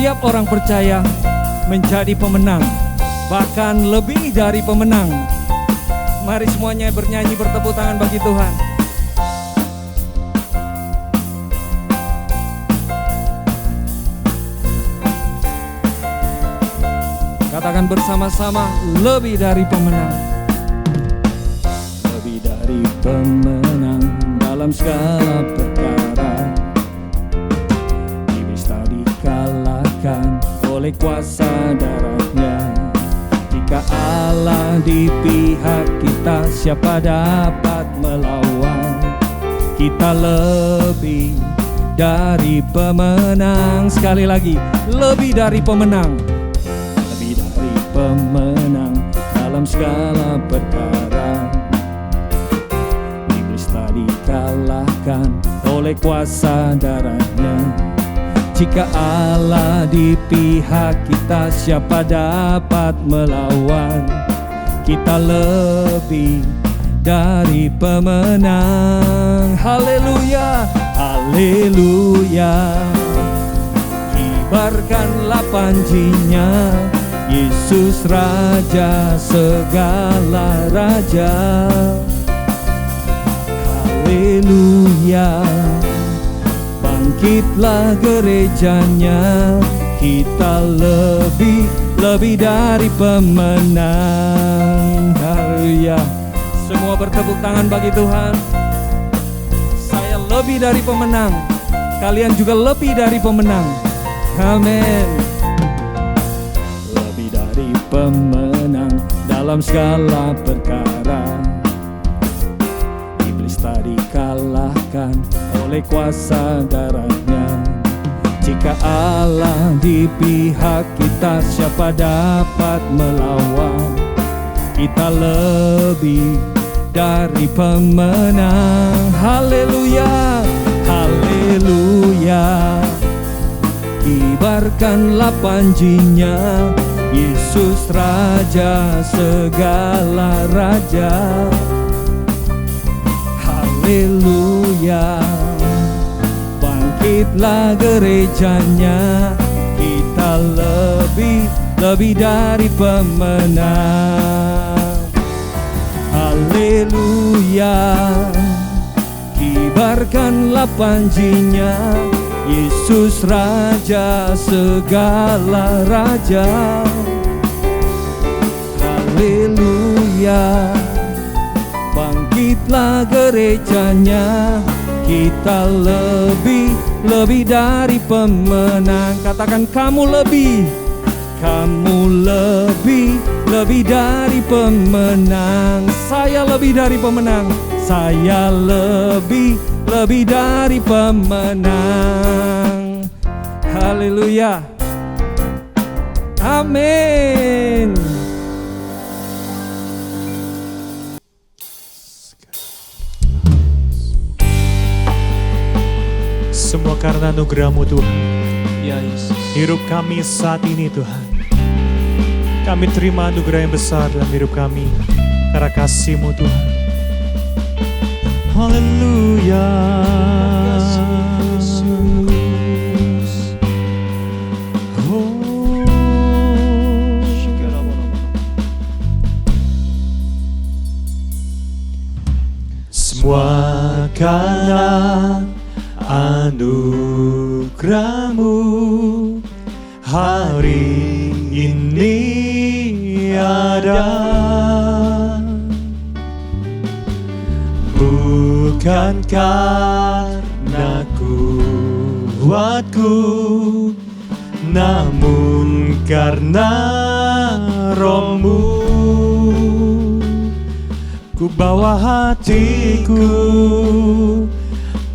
setiap orang percaya menjadi pemenang, bahkan lebih dari pemenang. Mari semuanya bernyanyi, bertepuk tangan bagi Tuhan. Katakan bersama-sama, lebih dari pemenang. Lebih dari pemenang dalam segala perkara. Iblis tak dikalahkan oleh kuasa darahnya. Jika Allah di pihak kita, siapa dapat melawan? Kita lebih dari pemenang. Sekali lagi, lebih dari pemenang. Lebih dari pemenang dalam segala perkara. Iblis tak dikalahkan oleh kuasa darahnya. Jika Allah di pihak kita, siapa dapat melawan? Kita lebih dari pemenang. Haleluya, haleluya. Kibarkanlah panjinya, Yesus Raja segala raja. Haleluya. Bangkitlah gerejanya, kita lebih dari pemenang. Haleluya. Semua bertepuk tangan bagi Tuhan. Saya lebih dari pemenang, kalian juga lebih dari pemenang. Amin. Lebih dari pemenang dalam segala perkara. Iblis tak dikalahkan oleh kuasa darahnya. Jika Allah di pihak kita, siapa dapat melawan? Kita lebih dari pemenang. Haleluya, haleluya. Kibarkanlah panjinya, Yesus Raja segala raja. Haleluya. Bangkitlah gerejanya, kita lebih dari pemenang. Haleluya. Kibarkanlah panjinya, Yesus Raja segala raja. Haleluya. Bangkitlah gerejanya, kita lebih dari pemenang. Katakan, kamu lebih dari pemenang. Saya lebih dari pemenang. Saya lebih dari pemenang. Haleluya. Amin. Semua karena anugerah-Mu Tuhan. Ya Yesus. Hidup kami saat ini Tuhan, kami terima anugerah yang besar dalam hidup kami karena kasih-Mu Tuhan. Haleluya. Semua karena anugerah-Mu hari ini ada, bukan karena kuatku, namun karena Roh-Mu. Ku bawa hatiku,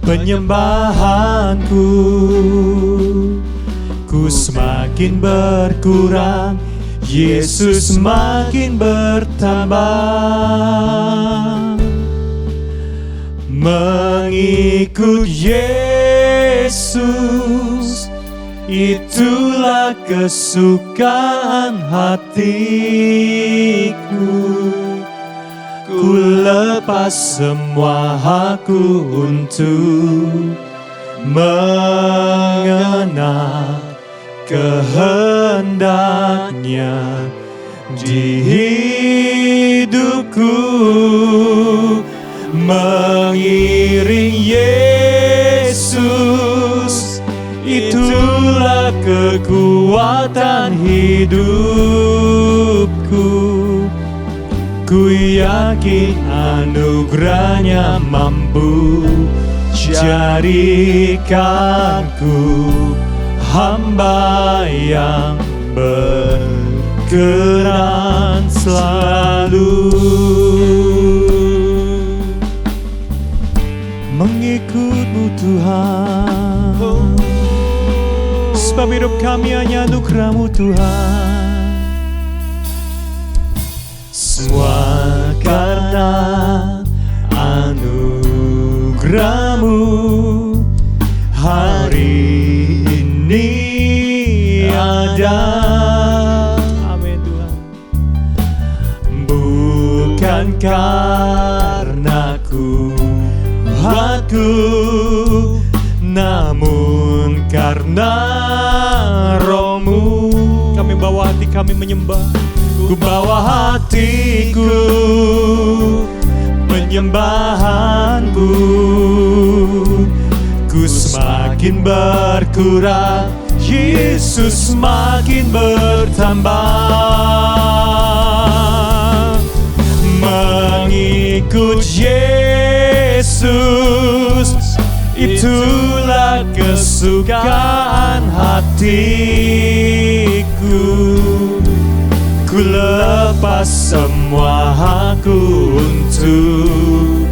penyembahanku, ku semakin berkurang, Yesus semakin bertambah. Mengikut Yesus, itulah kesukaan hatiku. Ku lepas semua hakku untuk mengenal kehendaknya di hidupku, mengiring Yesus, itulah kekuatan hidupku. Ku yakin anugerahnya mampu jadikanku hamba yang berkenan selalu mengikut-Mu Tuhan. Sebab hidup kami hanya anugerah-Mu Tuhan. Semua karena anugerah-Mu hari ini ada. Amin Tuhan. Bukan karena kuatku, namun karena Roh-Mu. Kami bawa hati kami menyembah. Ku bawa hatiku, penyembahanku. Ku semakin berkurang, Yesus semakin bertambah. Mengikut Yesus, itulah kesukaan hatiku. Ku lepas semua hakku untuk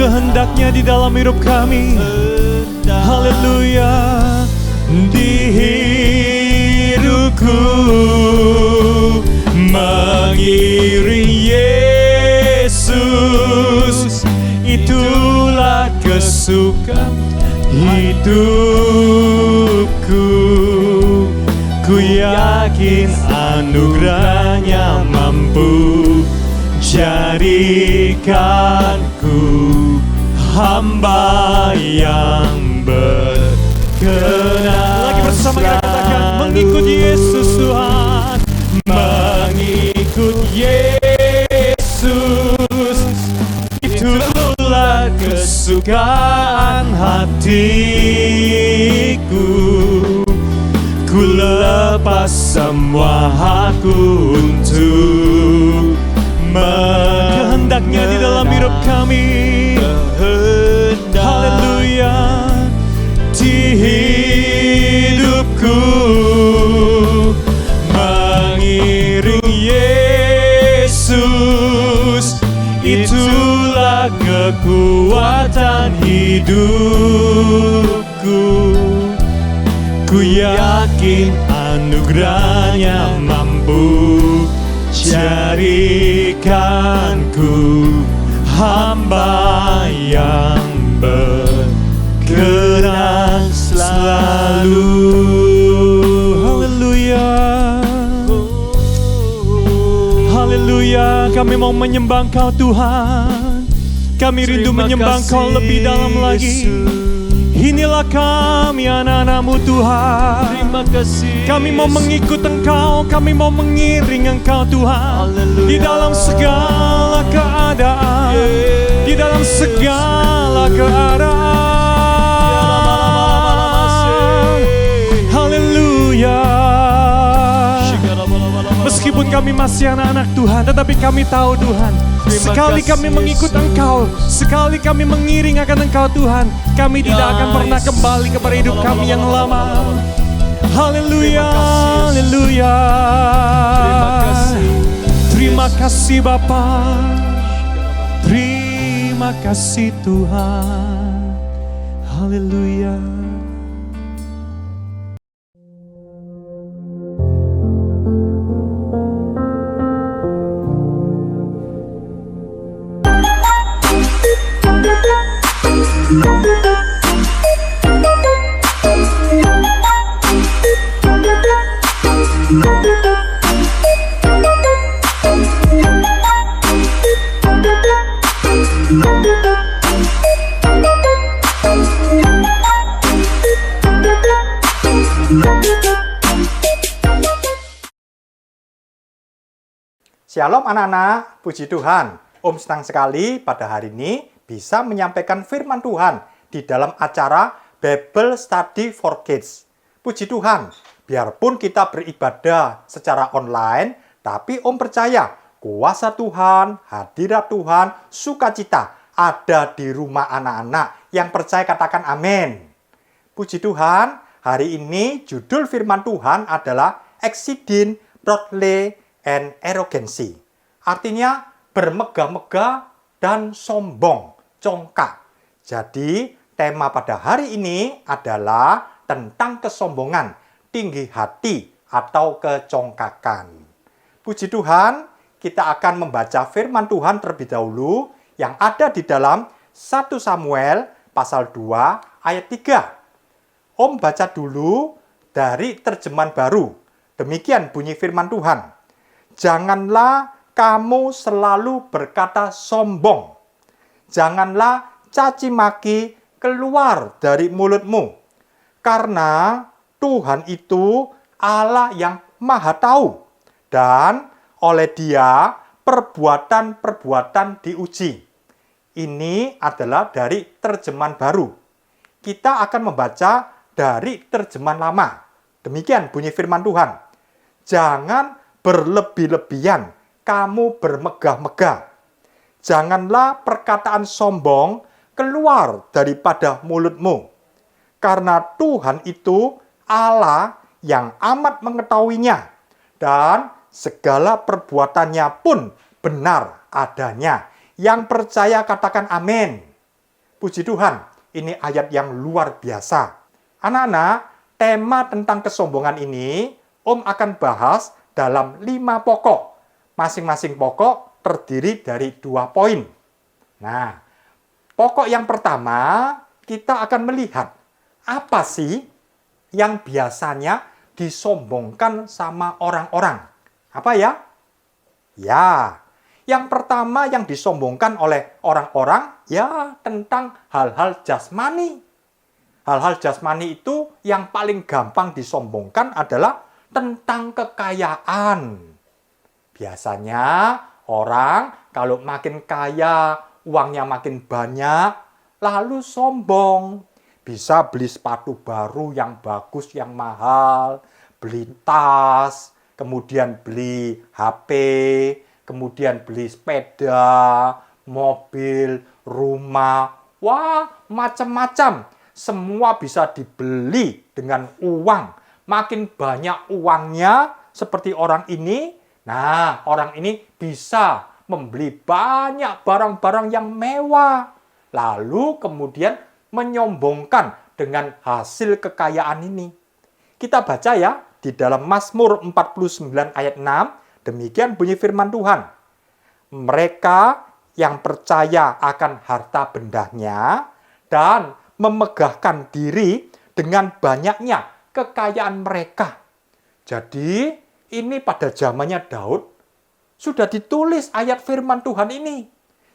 kehendaknya di dalam hidup kami. Haleluya. Di hidupku, mengiring Yesus, itulah kesukaan hidupku. Ku yakin anugerahnya mampu jadikanku hamba yang berkenan. Lagi bersama kita katakan, mengikut Yesus Tuhan. Mengikut Yesus, itulah kesukaan hatiku. Ku lepas semua hakku untuk kehendaknya di dalam hidup kami. Haleluya. Di hidupku, mengiring Yesus, itulah kekuatan hidupku. Ku yakin anugerahnya mampu jadikanku hamba yang berkenan selalu. Haleluya. Haleluya. Kami mau menyembah Engkau Tuhan. Kami rindu menyembah Engkau lebih dalam lagi. Inilah kami anak-anak-Mu Tuhan. Terima kasih. Kami mau mengikut Engkau, kami mau mengiring Engkau Tuhan. Haleluya. Di dalam segala keadaan, di dalam segala keadaan. Haleluya. Meskipun kami masih anak-anak Tuhan, tetapi kami tahu Tuhan, sekali kami mengikut Engkau, sekali kami mengiring akan Engkau Tuhan, kami tidak akan pernah kembali kepada hidup kami yang lama. Haleluya, haleluya. Terima kasih Bapa, terima kasih Tuhan. Haleluya. Shalom anak-anak, puji Tuhan. Om senang sekali pada hari ini bisa menyampaikan firman Tuhan di dalam acara Bible Study for Kids. Puji Tuhan, biarpun kita beribadah secara online, tapi Om percaya kuasa Tuhan, hadirat Tuhan, sukacita ada di rumah anak-anak yang percaya katakan amin. Puji Tuhan, hari ini judul firman Tuhan adalah Exceeding Proudly and Arrogancy. Artinya bermegah-megah dan sombong, congkak. Jadi tema pada hari ini adalah tentang kesombongan, tinggi hati atau kecongkakan. Puji Tuhan, kita akan membaca firman Tuhan terlebih dahulu yang ada di dalam 1 Samuel pasal 2 ayat 3. Om baca dulu dari terjemahan baru. Demikian bunyi firman Tuhan. Janganlah kamu selalu berkata sombong. Janganlah caci maki keluar dari mulutmu. Karena Tuhan itu Allah yang Maha Tahu. Dan oleh Dia perbuatan-perbuatan diuji. Ini adalah dari terjemahan baru. Kita akan membaca dari terjemahan lama. Demikian bunyi firman Tuhan. Jangan berlebih-lebihan kamu bermegah-megah. Janganlah perkataan sombong keluar daripada mulutmu. Karena Tuhan itu Allah yang amat mengetahuinya. Dan segala perbuatannya pun benar adanya. Yang percaya katakan amin. Puji Tuhan, ini ayat yang luar biasa. Anak-anak, tema tentang kesombongan ini Om akan bahas dalam 5 pokok. Masing-masing pokok terdiri dari 2 poin. Nah, pokok yang pertama kita akan melihat apa sih yang biasanya disombongkan sama orang-orang. Apa ya? Ya, yang pertama yang disombongkan oleh orang-orang ya tentang hal-hal jasmani. Hal-hal jasmani itu yang paling gampang disombongkan adalah tentang kekayaan. Biasanya orang kalau makin kaya, uangnya makin banyak, lalu sombong. Bisa beli sepatu baru yang bagus, yang mahal, beli tas, kemudian beli HP, kemudian beli sepeda, mobil, rumah. Wah, macam-macam. Semua bisa dibeli dengan uang. Makin banyak uangnya seperti orang ini, nah orang ini bisa membeli banyak barang-barang yang mewah. Lalu kemudian menyombongkan dengan hasil kekayaan ini. Kita baca ya di dalam Mazmur 49 ayat 6, demikian bunyi firman Tuhan. Mereka yang percaya akan harta bendanya dan memegahkan diri dengan banyaknya kekayaan mereka. Jadi, ini pada zamannya Daud sudah ditulis ayat firman Tuhan ini.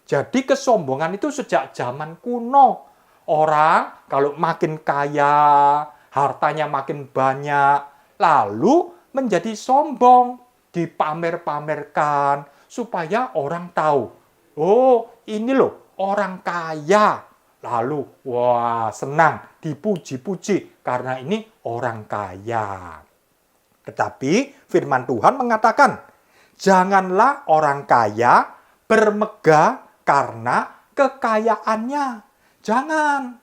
Jadi, kesombongan itu sejak zaman kuno. Orang kalau makin kaya, hartanya makin banyak, lalu menjadi sombong, dipamer-pamerkan supaya orang tahu. Oh, ini loh orang kaya. Lalu, wah senang, dipuji-puji karena ini orang kaya. Tetapi firman Tuhan mengatakan, janganlah orang kaya bermegah karena kekayaannya. Jangan.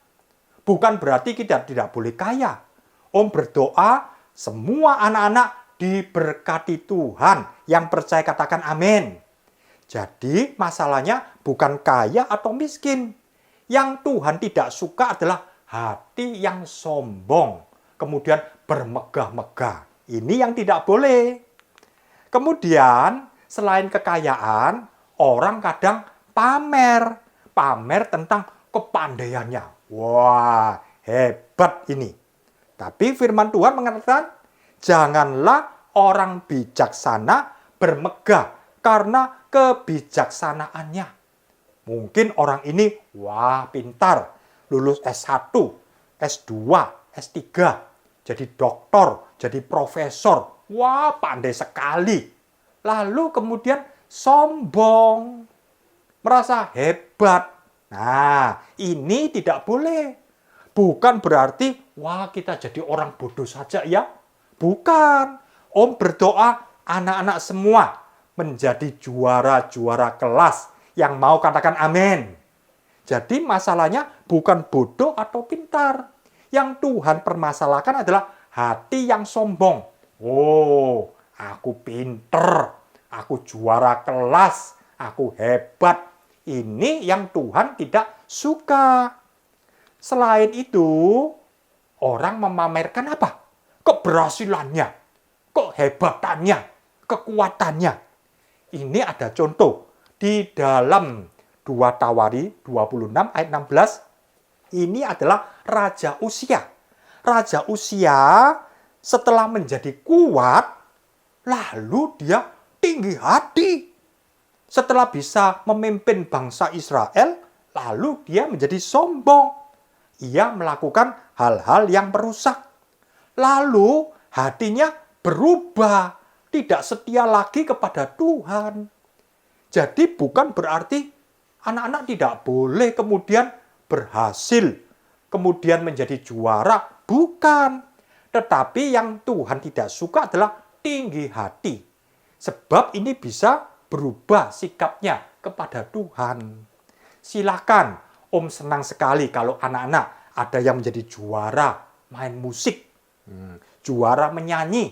Bukan berarti kita tidak boleh kaya. Om berdoa, semua anak-anak diberkati Tuhan. Yang percaya katakan amin. Jadi masalahnya bukan kaya atau miskin. Yang Tuhan tidak suka adalah hati yang sombong, kemudian bermegah-megah. Ini yang tidak boleh. Kemudian, selain kekayaan, orang kadang pamer tentang kepandaiannya. Wah, hebat ini. Tapi firman Tuhan mengatakan, janganlah orang bijaksana bermegah karena kebijaksanaannya. Mungkin orang ini, wah pintar, lulus S1, S2, S3, jadi doktor, jadi profesor. Wah pandai sekali. Lalu kemudian sombong, merasa hebat. Nah, ini tidak boleh. Bukan berarti, wah kita jadi orang bodoh saja ya. Bukan. Om berdoa anak-anak semua menjadi juara-juara kelas yang mau katakan amin. Jadi masalahnya bukan bodoh atau pintar. Yang Tuhan permasalahkan adalah hati yang sombong. Oh, aku pinter, aku juara kelas, aku hebat. Ini yang Tuhan tidak suka. Selain itu, orang memamerkan apa? Keberhasilannya, kehebatannya, kekuatannya. Ini ada contoh di dalam 2 Tawari 26 ayat 16. Ini adalah Raja Uzia. Raja Uzia setelah menjadi kuat, lalu dia tinggi hati. Setelah bisa memimpin bangsa Israel, lalu dia menjadi sombong. Ia melakukan hal-hal yang merusak. Lalu hatinya berubah, tidak setia lagi kepada Tuhan. Jadi bukan berarti anak-anak tidak boleh kemudian berhasil, kemudian menjadi juara. Bukan. Tetapi yang Tuhan tidak suka adalah tinggi hati. Sebab ini bisa berubah sikapnya kepada Tuhan. Silakan. Om senang sekali kalau anak-anak ada yang menjadi juara main musik, juara menyanyi,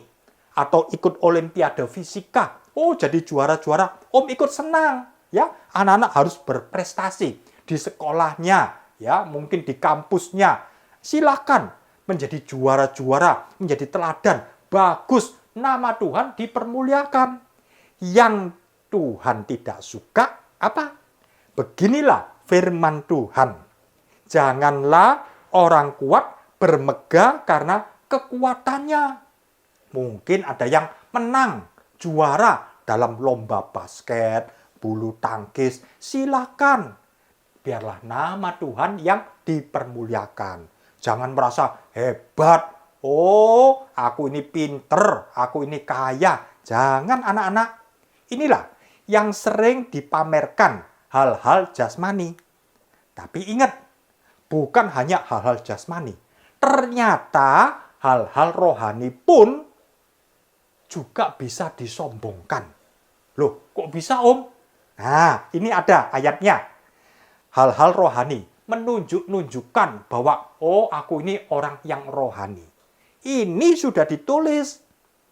atau ikut olimpiade fisika. Oh, jadi juara-juara. Om ikut senang. Ya, anak-anak harus berprestasi di sekolahnya, ya, mungkin di kampusnya. Silakan menjadi juara-juara, menjadi teladan. Bagus, nama Tuhan dipermuliakan. Yang Tuhan tidak suka apa? Beginilah firman Tuhan. Janganlah orang kuat bermegah karena kekuatannya. Mungkin ada yang menang, juara dalam lomba basket, bulu tangkis. Silakan. Biarlah nama Tuhan yang dipermuliakan. Jangan merasa hebat. Oh, aku ini pinter, aku ini kaya. Jangan anak-anak. Inilah yang sering dipamerkan hal-hal jasmani. Tapi ingat, bukan hanya hal-hal jasmani. Ternyata hal-hal rohani pun juga bisa disombongkan. Loh, kok bisa Om? Nah, ini ada ayatnya. Hal-hal rohani menunjukkan bahwa, oh aku ini orang yang rohani. Ini sudah ditulis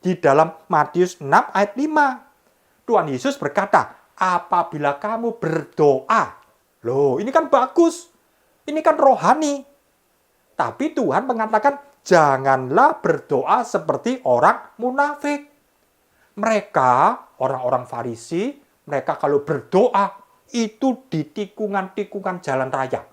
di dalam Matius 6 ayat 5. Tuhan Yesus berkata, apabila kamu berdoa. Loh, ini kan bagus. Ini kan rohani. Tapi Tuhan mengatakan, janganlah berdoa seperti orang munafik. Mereka, orang-orang Farisi, mereka kalau berdoa, itu di tikungan-tikungan jalan raya.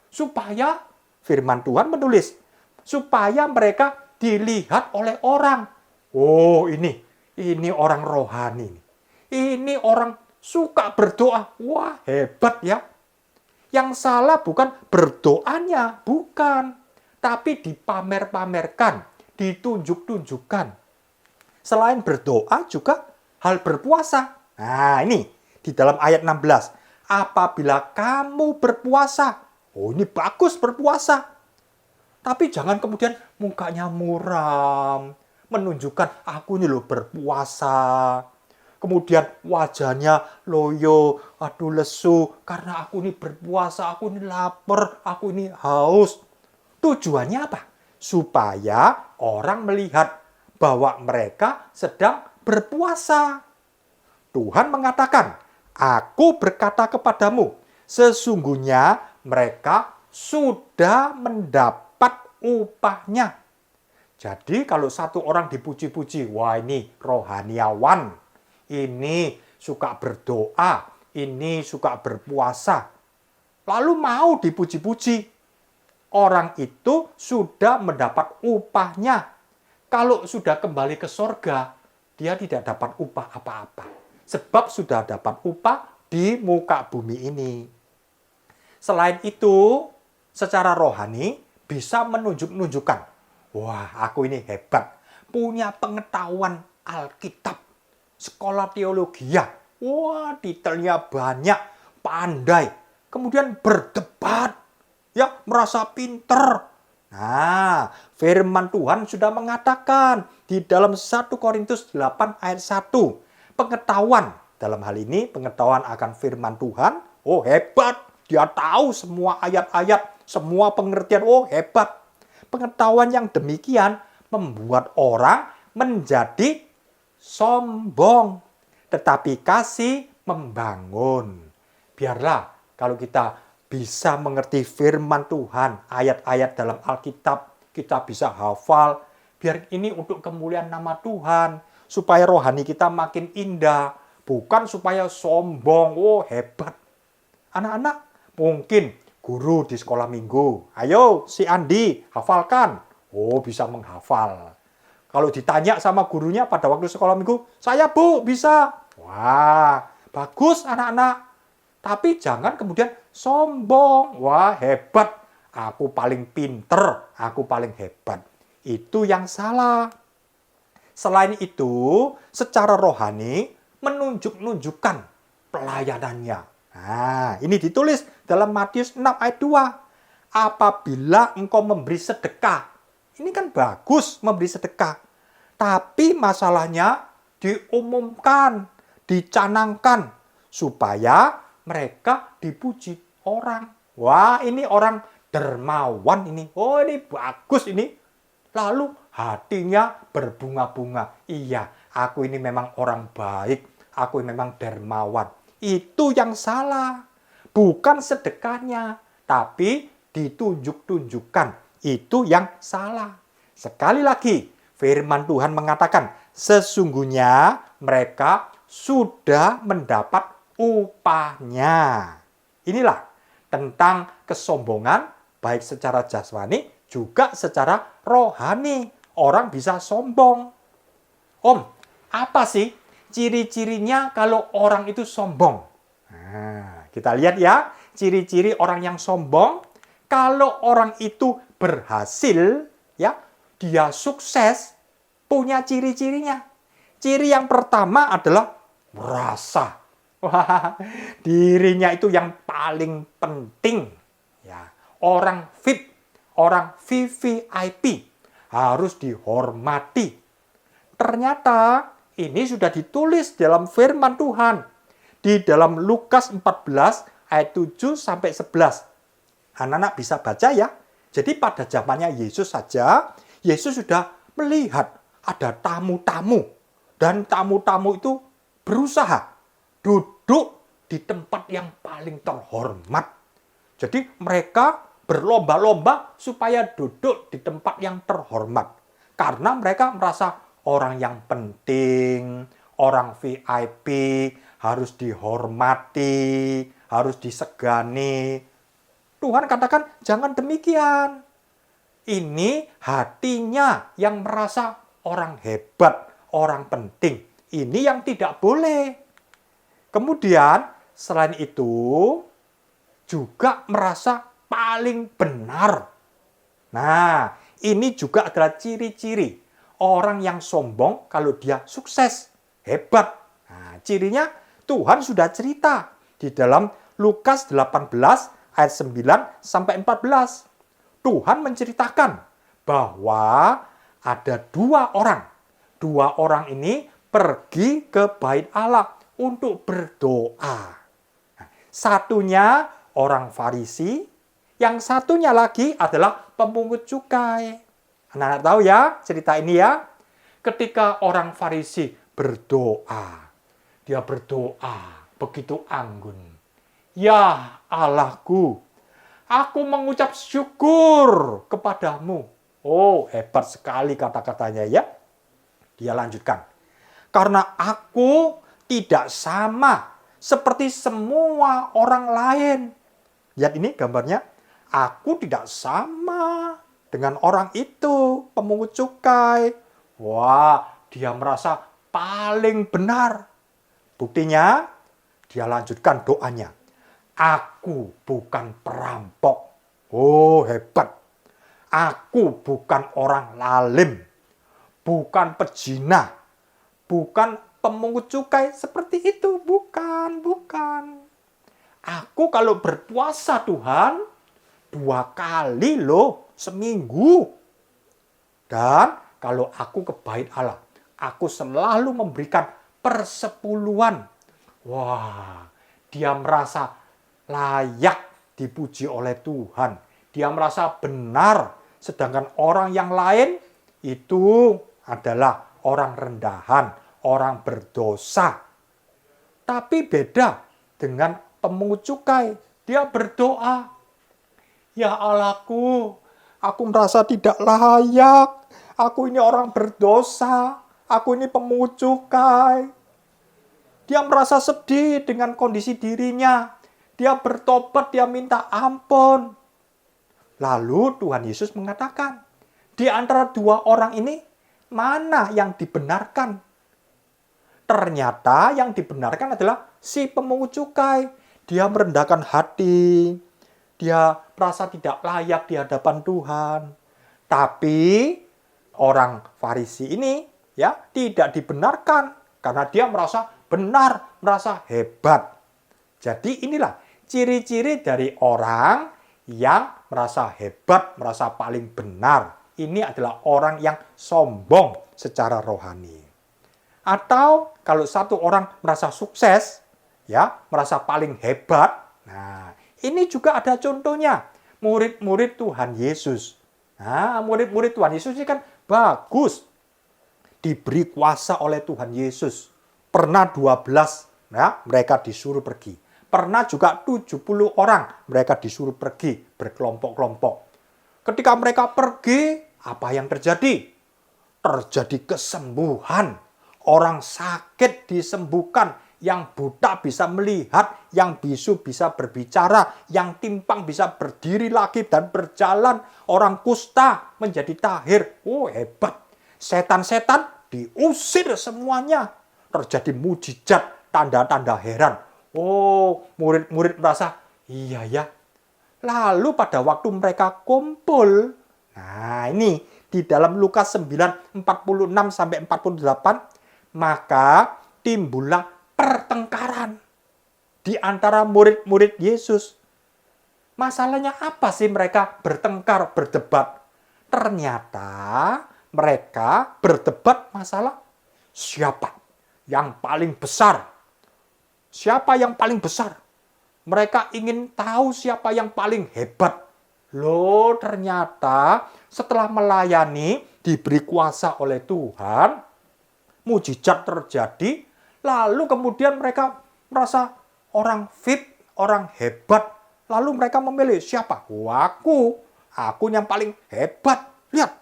Supaya, firman Tuhan menulis, supaya mereka dilihat oleh orang. Oh, ini orang rohani. Ini orang suka berdoa. Wah, hebat ya. Yang salah bukan berdoanya, bukan. Tapi dipamer-pamerkan, ditunjuk-tunjukkan. Selain berdoa juga hal berpuasa. Nah, ini di dalam ayat 16. Apabila kamu berpuasa. Oh, ini bagus berpuasa. Tapi jangan kemudian mukanya muram. Menunjukkan aku ini loh berpuasa. Kemudian wajahnya loyo, aduh lesu, karena aku ini berpuasa, aku ini lapar, aku ini haus. Tujuannya apa? Supaya orang melihat bahwa mereka sedang berpuasa. Tuhan mengatakan, aku berkata kepadamu, sesungguhnya mereka sudah mendapat upahnya. Jadi kalau satu orang dipuji-puji, wah ini rohaniawan. Ini suka berdoa, ini suka berpuasa. Lalu mau dipuji-puji. Orang itu sudah mendapat upahnya. Kalau sudah kembali ke sorga, dia tidak dapat upah apa-apa. Sebab sudah dapat upah di muka bumi ini. Selain itu, secara rohani bisa menunjukkan, wah aku ini hebat, punya pengetahuan Alkitab. Sekolah teologi ya, Wah, detailnya banyak, pandai. Kemudian berdebat, ya, merasa pinter. Nah, firman Tuhan sudah mengatakan di dalam 1 Korintus 8 ayat 1. Pengetahuan, dalam hal ini pengetahuan akan firman Tuhan, oh hebat. Dia tahu semua ayat-ayat, semua pengertian, oh hebat. Pengetahuan yang demikian membuat orang menjadi sombong. Tetapi kasih membangun. Biarlah kalau kita bisa mengerti firman Tuhan, ayat-ayat dalam Alkitab, kita bisa hafal. Biar ini untuk kemuliaan nama Tuhan, supaya rohani kita makin indah. Bukan supaya sombong, oh hebat. Anak-anak, mungkin guru di sekolah minggu, ayo si Andi hafalkan. Oh, bisa menghafal. Kalau ditanya sama gurunya pada waktu sekolah minggu, saya Bu, bisa. Wah, bagus anak-anak. Tapi jangan kemudian sombong. Wah, hebat. Aku paling pinter, aku paling hebat. Itu yang salah. Selain itu, secara rohani menunjukkan pelayanannya. Nah, ini ditulis dalam Matius 6 ayat 2. Apabila engkau memberi sedekah. Ini kan bagus memberi sedekah. Tapi masalahnya diumumkan, dicanangkan. Supaya mereka dipuji orang. Wah, ini orang dermawan ini. Oh, ini bagus ini. Lalu hatinya berbunga-bunga. Iya, aku ini memang orang baik. Aku ini memang dermawan. Itu yang salah. Bukan sedekahnya, tapi ditunjuk-tunjukkan. Itu yang salah. Sekali lagi, firman Tuhan mengatakan, sesungguhnya mereka sudah mendapat upahnya. Inilah tentang kesombongan, baik secara jasmani, juga secara rohani. Orang bisa sombong. Om, apa sih ciri-cirinya kalau orang itu sombong? Nah, kita lihat ya, ciri-ciri orang yang sombong. Kalau orang itu berhasil, ya, dia sukses, punya ciri-cirinya. Ciri yang pertama adalah merasa. Wah, dirinya itu yang paling penting. Ya, orang VIP, orang VVIP harus dihormati. Ternyata ini sudah ditulis dalam firman Tuhan. Di dalam Lukas 14 ayat 7 sampai 11. Anak-anak bisa baca ya. Jadi pada zamannya Yesus saja, Yesus sudah melihat ada tamu-tamu. Dan tamu-tamu itu berusaha duduk di tempat yang paling terhormat. Jadi mereka berlomba-lomba supaya duduk di tempat yang terhormat. Karena mereka merasa orang yang penting, orang VIP, harus dihormati, harus disegani. Tuhan katakan, jangan demikian. Ini hatinya yang merasa orang hebat, orang penting. Ini yang tidak boleh. Kemudian, selain itu, juga merasa paling benar. Nah, ini juga adalah ciri-ciri orang yang sombong kalau dia sukses, hebat. Nah, cirinya Tuhan sudah cerita di dalam Lukas 18 ayat 9 sampai 14. Tuhan menceritakan bahwa ada dua orang. Dua orang ini pergi ke bait Allah untuk berdoa. Nah, satunya orang Farisi, yang satunya lagi adalah pemungut cukai. Anak-anak tahu ya cerita ini ya. Ketika orang Farisi berdoa, dia berdoa begitu anggun. Ya Allahku, aku mengucap syukur kepadamu. Oh, hebat sekali kata-katanya ya. Dia lanjutkan. Karena aku tidak sama seperti semua orang lain. Lihat ini gambarnya. Aku tidak sama dengan orang itu, pemungut cukai. Wah, dia merasa paling benar. Buktinya, dia lanjutkan doanya. Aku bukan perampok. Oh, hebat. Aku bukan orang lalim. Bukan pezina. Bukan pemungut cukai seperti itu. Bukan, bukan. Aku kalau berpuasa Tuhan, 2 kali loh seminggu. Dan kalau aku ke bait Allah, aku selalu memberikan persepuluhan. Wah, dia merasa layak dipuji oleh Tuhan. Dia merasa benar. Sedangkan orang yang lain itu adalah orang rendahan, orang berdosa. Tapi beda dengan pemungut cukai. Dia berdoa, ya Allahku, aku merasa tidak layak. Aku ini orang berdosa. Aku ini pemungut cukai. Dia merasa sedih dengan kondisi dirinya. Dia bertobat, dia minta ampun. Lalu Tuhan Yesus mengatakan, di antara 2 orang ini, mana yang dibenarkan? Ternyata yang dibenarkan adalah si pemungut cukai. Dia merendahkan hati. Dia merasa tidak layak di hadapan Tuhan. Tapi orang Farisi ini ya tidak dibenarkan karena dia merasa benar, merasa hebat. Jadi inilah ciri-ciri dari orang yang merasa hebat, merasa paling benar. Ini adalah orang yang sombong secara rohani. Atau kalau satu orang merasa sukses, ya, merasa paling hebat. Nah, ini juga ada contohnya. Murid-murid Tuhan Yesus. Nah, murid-murid Tuhan Yesus ini kan bagus. Diberi kuasa oleh Tuhan Yesus. Pernah 12, ya, mereka disuruh pergi. Pernah juga 70 orang mereka disuruh pergi berkelompok-kelompok. Ketika mereka pergi, apa yang terjadi? Terjadi kesembuhan. Orang sakit disembuhkan, yang buta bisa melihat, yang bisu bisa berbicara, yang timpang bisa berdiri lagi dan berjalan, orang kusta menjadi tahir. Oh, hebat. Setan-setan diusir semuanya. Terjadi mujizat, tanda-tanda heran. Oh, murid-murid merasa, iya ya. Lalu pada waktu mereka kumpul, nah ini di dalam Lukas 9, 46-48, maka timbullah pertengkaran di antara murid-murid Yesus. Masalahnya apa sih mereka bertengkar, berdebat? Ternyata mereka berdebat masalah siapa yang paling besar. Siapa yang paling besar? Mereka ingin tahu siapa yang paling hebat. Loh, ternyata setelah melayani, diberi kuasa oleh Tuhan, mujizat terjadi, lalu kemudian mereka merasa orang fit, orang hebat. Lalu mereka memilih siapa? Oh, aku yang paling hebat. Lihat,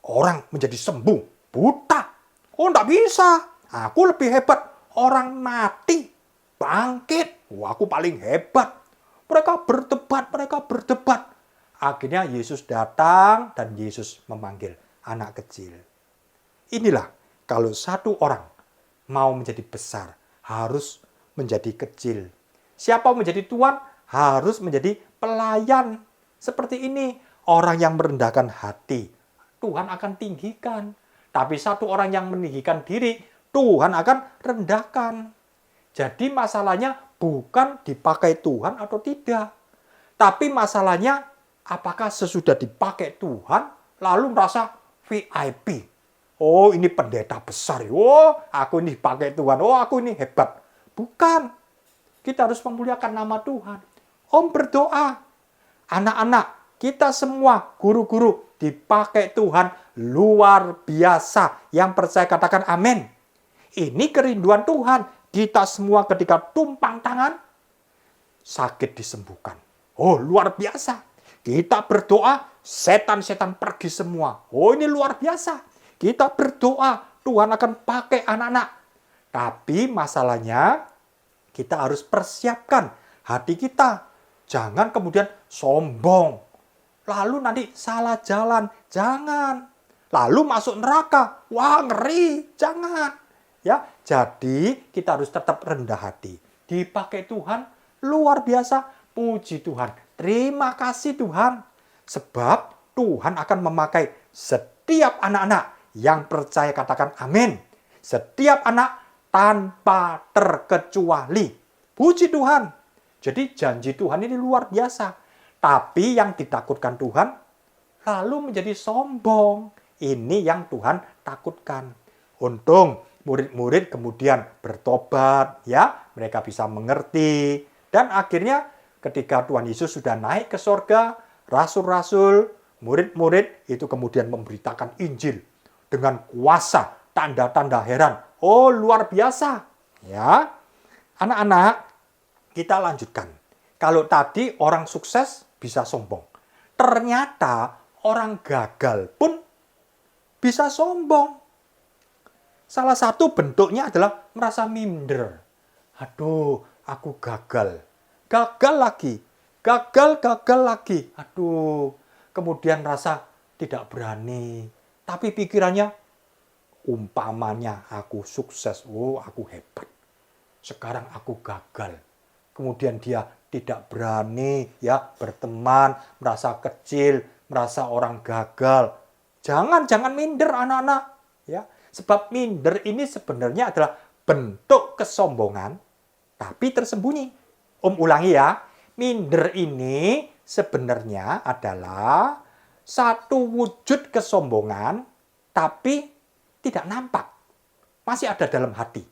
orang menjadi sembuh, buta. Oh, enggak bisa. Aku lebih hebat. Orang mati, bangkit. Wah, aku paling hebat. Mereka berdebat. Akhirnya Yesus datang dan Yesus memanggil anak kecil. Inilah kalau satu orang mau menjadi besar, harus menjadi kecil. Siapa menjadi tuan, harus menjadi pelayan. Seperti ini, orang yang merendahkan hati, Tuhan akan tinggikan. Tapi satu orang yang meninggikan diri, Tuhan akan rendahkan. Jadi masalahnya bukan dipakai Tuhan atau tidak. Tapi masalahnya apakah sesudah dipakai Tuhan lalu merasa VIP. Oh, ini pendeta besar. Oh, aku ini dipakai Tuhan. Oh, aku ini hebat. Bukan. Kita harus memuliakan nama Tuhan. Om berdoa. Anak-anak, kita semua guru-guru dipakai Tuhan luar biasa. Yang percaya katakan amin. Ini kerinduan Tuhan. Kita semua ketika tumpang tangan, sakit disembuhkan. Oh, luar biasa. Kita berdoa, setan-setan pergi semua. Oh, ini luar biasa. Kita berdoa, Tuhan akan pakai anak-anak. Tapi masalahnya, kita harus persiapkan hati kita. Jangan kemudian sombong. Lalu nanti salah jalan. Jangan. Lalu masuk neraka. Wah, ngeri. Jangan. Ya, jadi kita harus tetap rendah hati. Dipakai Tuhan luar biasa. Puji Tuhan. Terima kasih Tuhan. Sebab Tuhan akan memakai setiap anak-anak yang percaya katakan amin. Setiap anak tanpa terkecuali. Puji Tuhan. Jadi janji Tuhan ini luar biasa. Tapi yang ditakutkan Tuhan lalu menjadi sombong. Ini yang Tuhan takutkan. Untung murid-murid kemudian bertobat, ya, mereka bisa mengerti. Dan akhirnya ketika Tuhan Yesus sudah naik ke sorga, rasul-rasul, murid-murid itu kemudian memberitakan Injil dengan kuasa, tanda-tanda heran. Oh, luar biasa. Ya, anak-anak, kita lanjutkan. Kalau tadi orang sukses bisa sombong. Ternyata orang gagal pun bisa sombong. Salah satu bentuknya adalah merasa minder. Aduh, aku gagal. Gagal lagi. Gagal lagi. Aduh, kemudian rasa tidak berani. Tapi pikirannya, umpamanya aku sukses. Oh, aku hebat. Sekarang aku gagal. Kemudian dia tidak berani ya berteman, merasa kecil, merasa orang gagal. Jangan minder anak-anak. Ya, sebab minder ini sebenarnya adalah bentuk kesombongan, tapi tersembunyi. Om ulangi ya, minder ini sebenarnya adalah satu wujud kesombongan, tapi tidak nampak. Masih ada dalam hati.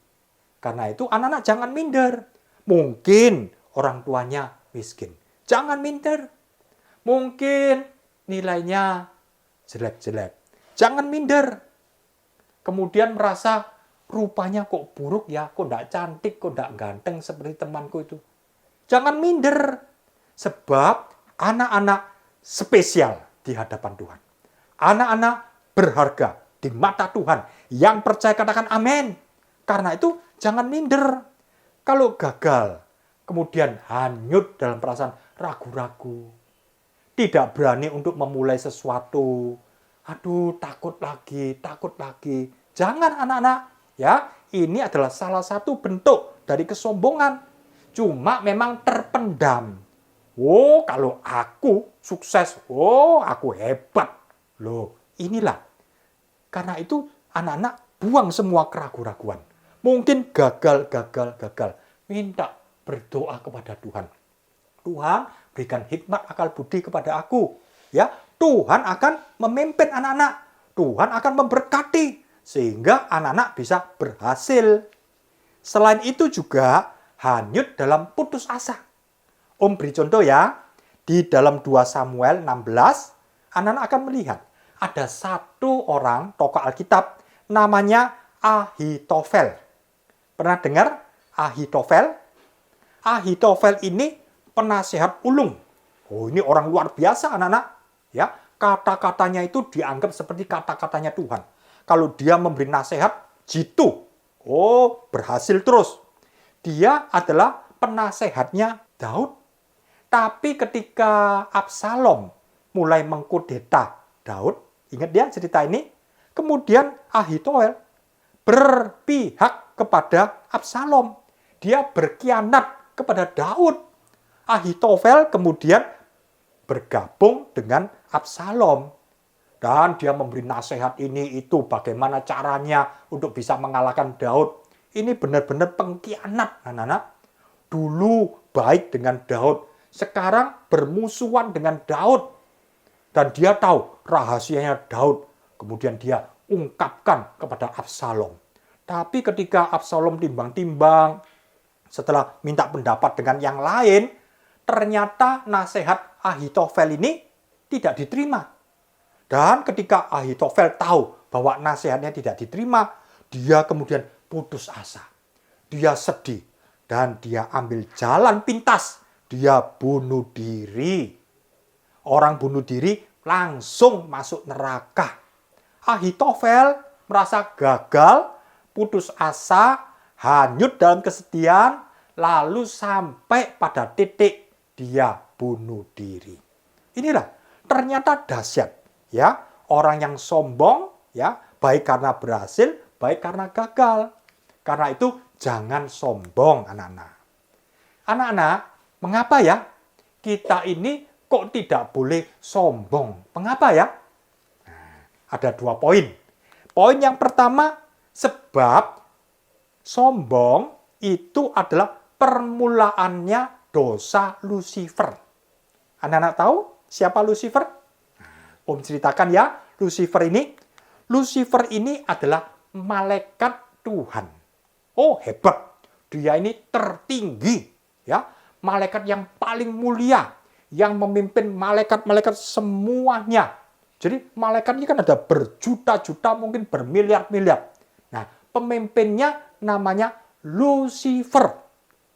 Karena itu anak-anak jangan minder. Mungkin orang tuanya miskin. Jangan minder. Mungkin nilainya jelek-jelek. Jangan minder. Kemudian merasa rupanya kok buruk ya, kok enggak cantik, kok enggak ganteng seperti temanku itu. Jangan minder. Sebab anak-anak spesial di hadapan Tuhan. Anak-anak berharga di mata Tuhan. Yang percaya katakan amin. Karena itu jangan minder. Kalau gagal, kemudian hanyut dalam perasaan ragu-ragu. Tidak berani untuk memulai sesuatu. Aduh, takut lagi. Jangan anak-anak. Ya, ini adalah salah satu bentuk dari kesombongan. Cuma memang terpendam. Oh, kalau aku sukses. Oh, aku hebat. Loh, inilah. Karena itu anak-anak buang semua keraguan-raguan. Mungkin gagal. Minta berdoa kepada Tuhan. Tuhan, berikan hikmat akal budi kepada aku. Ya, Tuhan akan memimpin anak-anak. Tuhan akan memberkati sehingga anak-anak bisa berhasil. Selain itu juga hanyut dalam putus asa. Om beri contoh ya. Di dalam 2 Samuel 16, anak-anak akan melihat ada satu orang tokoh Alkitab namanya Ahitofel. Pernah dengar Ahitofel? Ahitofel ini penasehat ulung. Oh, ini orang luar biasa anak-anak. Ya, kata-katanya itu dianggap seperti kata-katanya Tuhan. Kalau dia memberi nasihat, jitu. Oh, berhasil terus. Dia adalah penasehatnya Daud. Tapi ketika Absalom mulai mengkudeta Daud, ingat dia cerita ini, kemudian Ahitofel berpihak kepada Absalom. Dia berkhianat kepada Daud. Ahitofel kemudian bergabung dengan Absalom. Dan dia memberi nasihat ini itu bagaimana caranya untuk bisa mengalahkan Daud. Ini benar-benar pengkhianat, anak-anak. Dulu baik dengan Daud, sekarang bermusuhan dengan Daud. Dan dia tahu rahasianya Daud. Kemudian dia ungkapkan kepada Absalom. Tapi ketika Absalom timbang-timbang, setelah minta pendapat dengan yang lain, ternyata nasihat Ahitofel ini tidak diterima. Dan ketika Ahitofel tahu bahwa nasihatnya tidak diterima, dia kemudian putus asa. Dia sedih. Dan dia ambil jalan pintas. Dia bunuh diri. Orang bunuh diri langsung masuk neraka. Ahitofel merasa gagal, putus asa, hanyut dalam kesedihan, lalu sampai pada titik dia bunuh diri. Inilah ternyata dahsyat, ya, orang yang sombong, ya, baik karena berhasil, baik karena gagal. Karena itu jangan sombong, anak-anak. Anak-anak, mengapa ya kita ini kok tidak boleh sombong? Mengapa ya? Nah, ada 2 poin. Poin yang pertama, sebab Sombong itu adalah permulaannya dosa Lucifer. Anak-anak tahu siapa Lucifer? Om ceritakan ya, Lucifer ini adalah malaikat Tuhan. Oh, hebat. Dia ini tertinggi, ya. Malaikat yang paling mulia, yang memimpin malaikat-malaikat semuanya. Jadi malaikat ini kan ada berjuta-juta, mungkin bermiliar-miliar. Nah, pemimpinnya namanya Lucifer.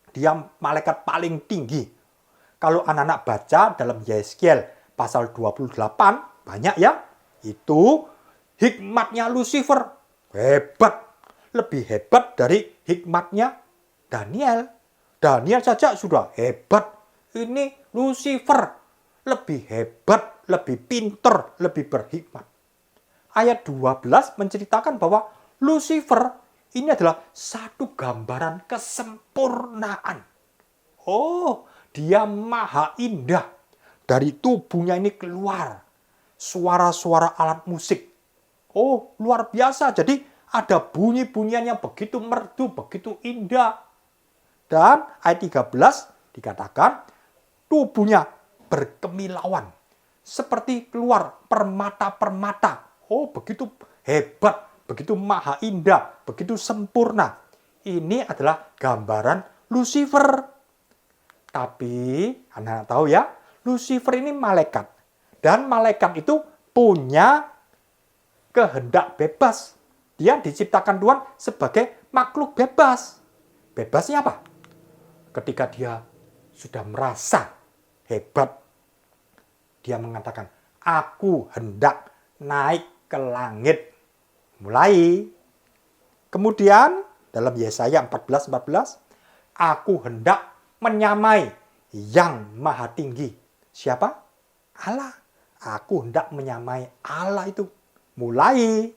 Dia malaikat paling tinggi. Kalau anak-anak baca dalam Yeskiel pasal 28, banyak ya. Itu hikmatnya Lucifer. Hebat. Lebih hebat dari hikmatnya Daniel. Daniel saja sudah hebat. Ini Lucifer. Lebih hebat, lebih pinter, lebih berhikmat. Ayat 12 menceritakan bahwa Lucifer ini adalah satu gambaran kesempurnaan. Oh, dia maha indah. Dari tubuhnya ini keluar suara-suara alat musik. Oh, luar biasa. Jadi ada bunyi-bunyian yang begitu merdu, begitu indah. Dan ayat 13 dikatakan tubuhnya berkemilauan. Seperti keluar permata-permata. Oh, begitu hebat, begitu maha indah, begitu sempurna. Ini adalah gambaran Lucifer. Tapi, anak-anak tahu ya, Lucifer ini malaikat. Dan malaikat itu punya kehendak bebas. Dia diciptakan Tuhan sebagai makhluk bebas. Bebasnya apa? Ketika dia sudah merasa hebat, dia mengatakan, aku hendak naik ke langit. Mulai. Kemudian dalam Yesaya 14:14, aku hendak menyamai yang maha tinggi. Siapa? Allah. Aku hendak menyamai Allah itu. Mulai.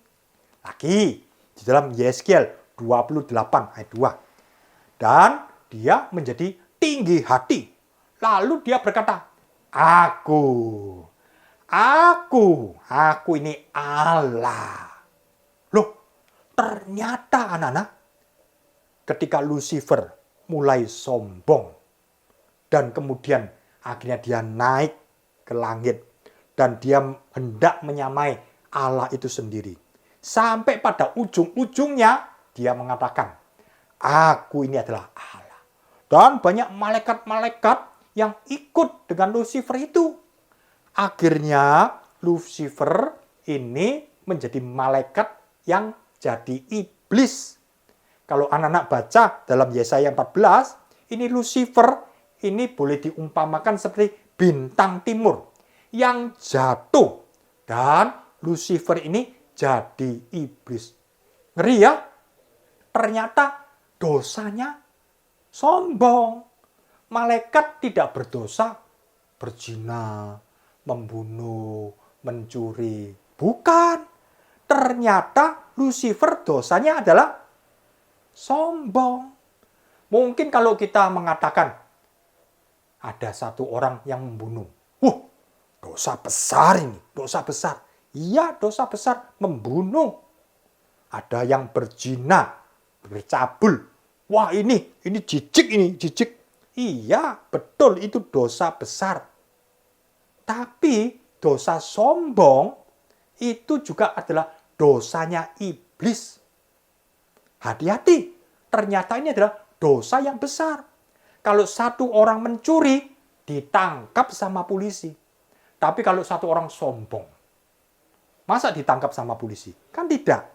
Lagi di dalam Yeskiel 28 ayat 2. Dan dia menjadi tinggi hati. Lalu dia berkata, aku ini Allah. Loh, ternyata anak-anak, ketika Lucifer mulai sombong, dan kemudian akhirnya dia naik ke langit, dan dia hendak menyamai Allah itu sendiri. Sampai pada ujung-ujungnya, dia mengatakan, aku ini adalah Allah. Dan banyak malaikat-malaikat yang ikut dengan Lucifer itu. Akhirnya Lucifer ini menjadi malaikat yang jadi iblis. Kalau anak-anak baca dalam Yesaya 14, ini Lucifer ini boleh diumpamakan seperti bintang timur yang jatuh. Dan Lucifer ini jadi iblis. Ngeri ya? Ternyata dosanya sombong. Malaikat tidak berdosa berzina, membunuh, mencuri. Bukan. Ternyata Lucifer dosanya adalah sombong. Mungkin kalau kita mengatakan ada satu orang yang membunuh. Dosa besar ini, dosa besar. Iya, dosa besar membunuh. Ada yang berzina, bercabul. Wah, ini jijik. Iya, betul itu dosa besar. Tapi dosa sombong itu juga adalah dosanya iblis. Hati-hati, ternyata ini adalah dosa yang besar. Kalau satu orang mencuri, ditangkap sama polisi. Tapi kalau satu orang sombong, masa ditangkap sama polisi? Kan tidak.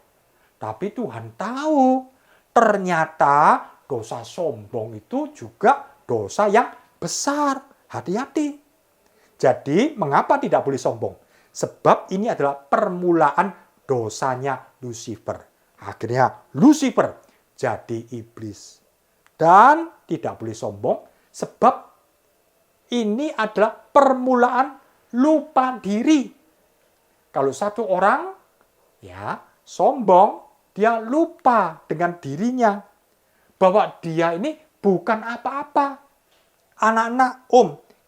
Tapi Tuhan tahu, ternyata dosa sombong itu juga dosa yang besar. Hati-hati. Jadi, mengapa tidak boleh sombong? Sebab ini adalah permulaan dosanya Lucifer. Akhirnya Lucifer jadi iblis. Dan tidak boleh sombong sebab ini adalah permulaan lupa diri. Kalau satu orang ya sombong, dia lupa dengan dirinya bahwa dia ini bukan apa-apa. Anak-anak,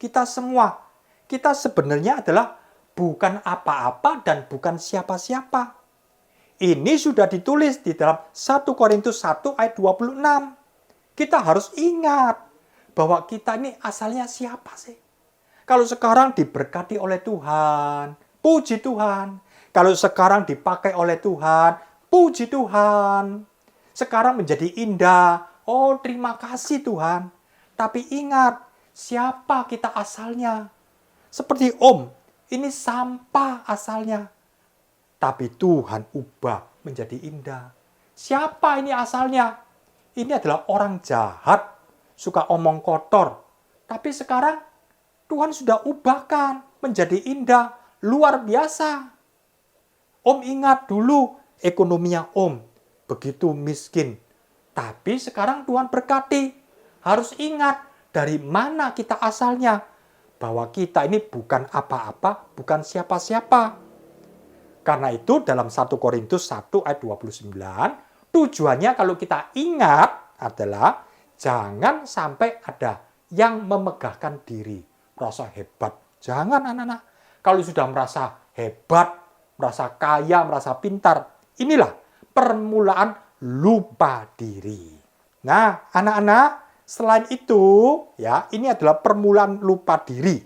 kita semua, kita sebenarnya adalah bukan apa-apa dan bukan siapa-siapa. Ini sudah ditulis di dalam 1 Korintus 1 ayat 26. Kita harus ingat bahwa kita ini asalnya siapa sih? Kalau sekarang diberkati oleh Tuhan, puji Tuhan. Kalau sekarang dipakai oleh Tuhan, puji Tuhan. Sekarang menjadi indah. Oh, terima kasih Tuhan. Tapi ingat, siapa kita asalnya? Seperti Om, ini sampah asalnya. Tapi Tuhan ubah menjadi indah. Siapa ini asalnya? Ini adalah orang jahat, suka omong kotor. Tapi sekarang Tuhan sudah ubahkan menjadi indah, luar biasa. Om ingat dulu ekonominya Om begitu miskin. Tapi sekarang Tuhan berkati. Harus ingat dari mana kita asalnya. Bahwa kita ini bukan apa-apa, bukan siapa-siapa. Karena itu dalam 1 Korintus 1 ayat 29, tujuannya kalau kita ingat adalah jangan sampai ada yang memegahkan diri, merasa hebat. Jangan anak-anak. Kalau sudah merasa hebat, merasa kaya, merasa pintar, inilah permulaan lupa diri. Nah, anak-anak, selain itu, ya, ini adalah permulaan lupa diri.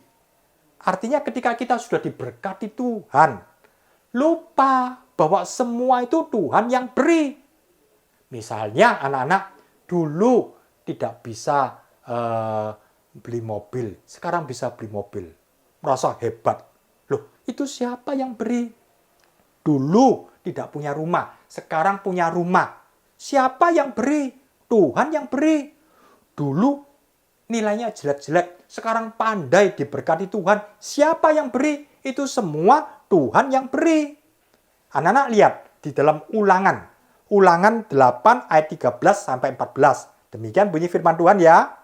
Artinya ketika kita sudah diberkati Tuhan, lupa bahwa semua itu Tuhan yang beri. Misalnya anak-anak dulu tidak bisa beli mobil, sekarang bisa beli mobil. Merasa hebat. Loh, itu siapa yang beri? Dulu tidak punya rumah, sekarang punya rumah. Siapa yang beri? Tuhan yang beri. Dulu nilainya jelek-jelek, sekarang pandai diberkati Tuhan. Siapa yang beri? Itu semua Tuhan yang beri. Anak-anak lihat di dalam Ulangan 8 ayat 13 sampai 14. Demikian bunyi firman Tuhan ya.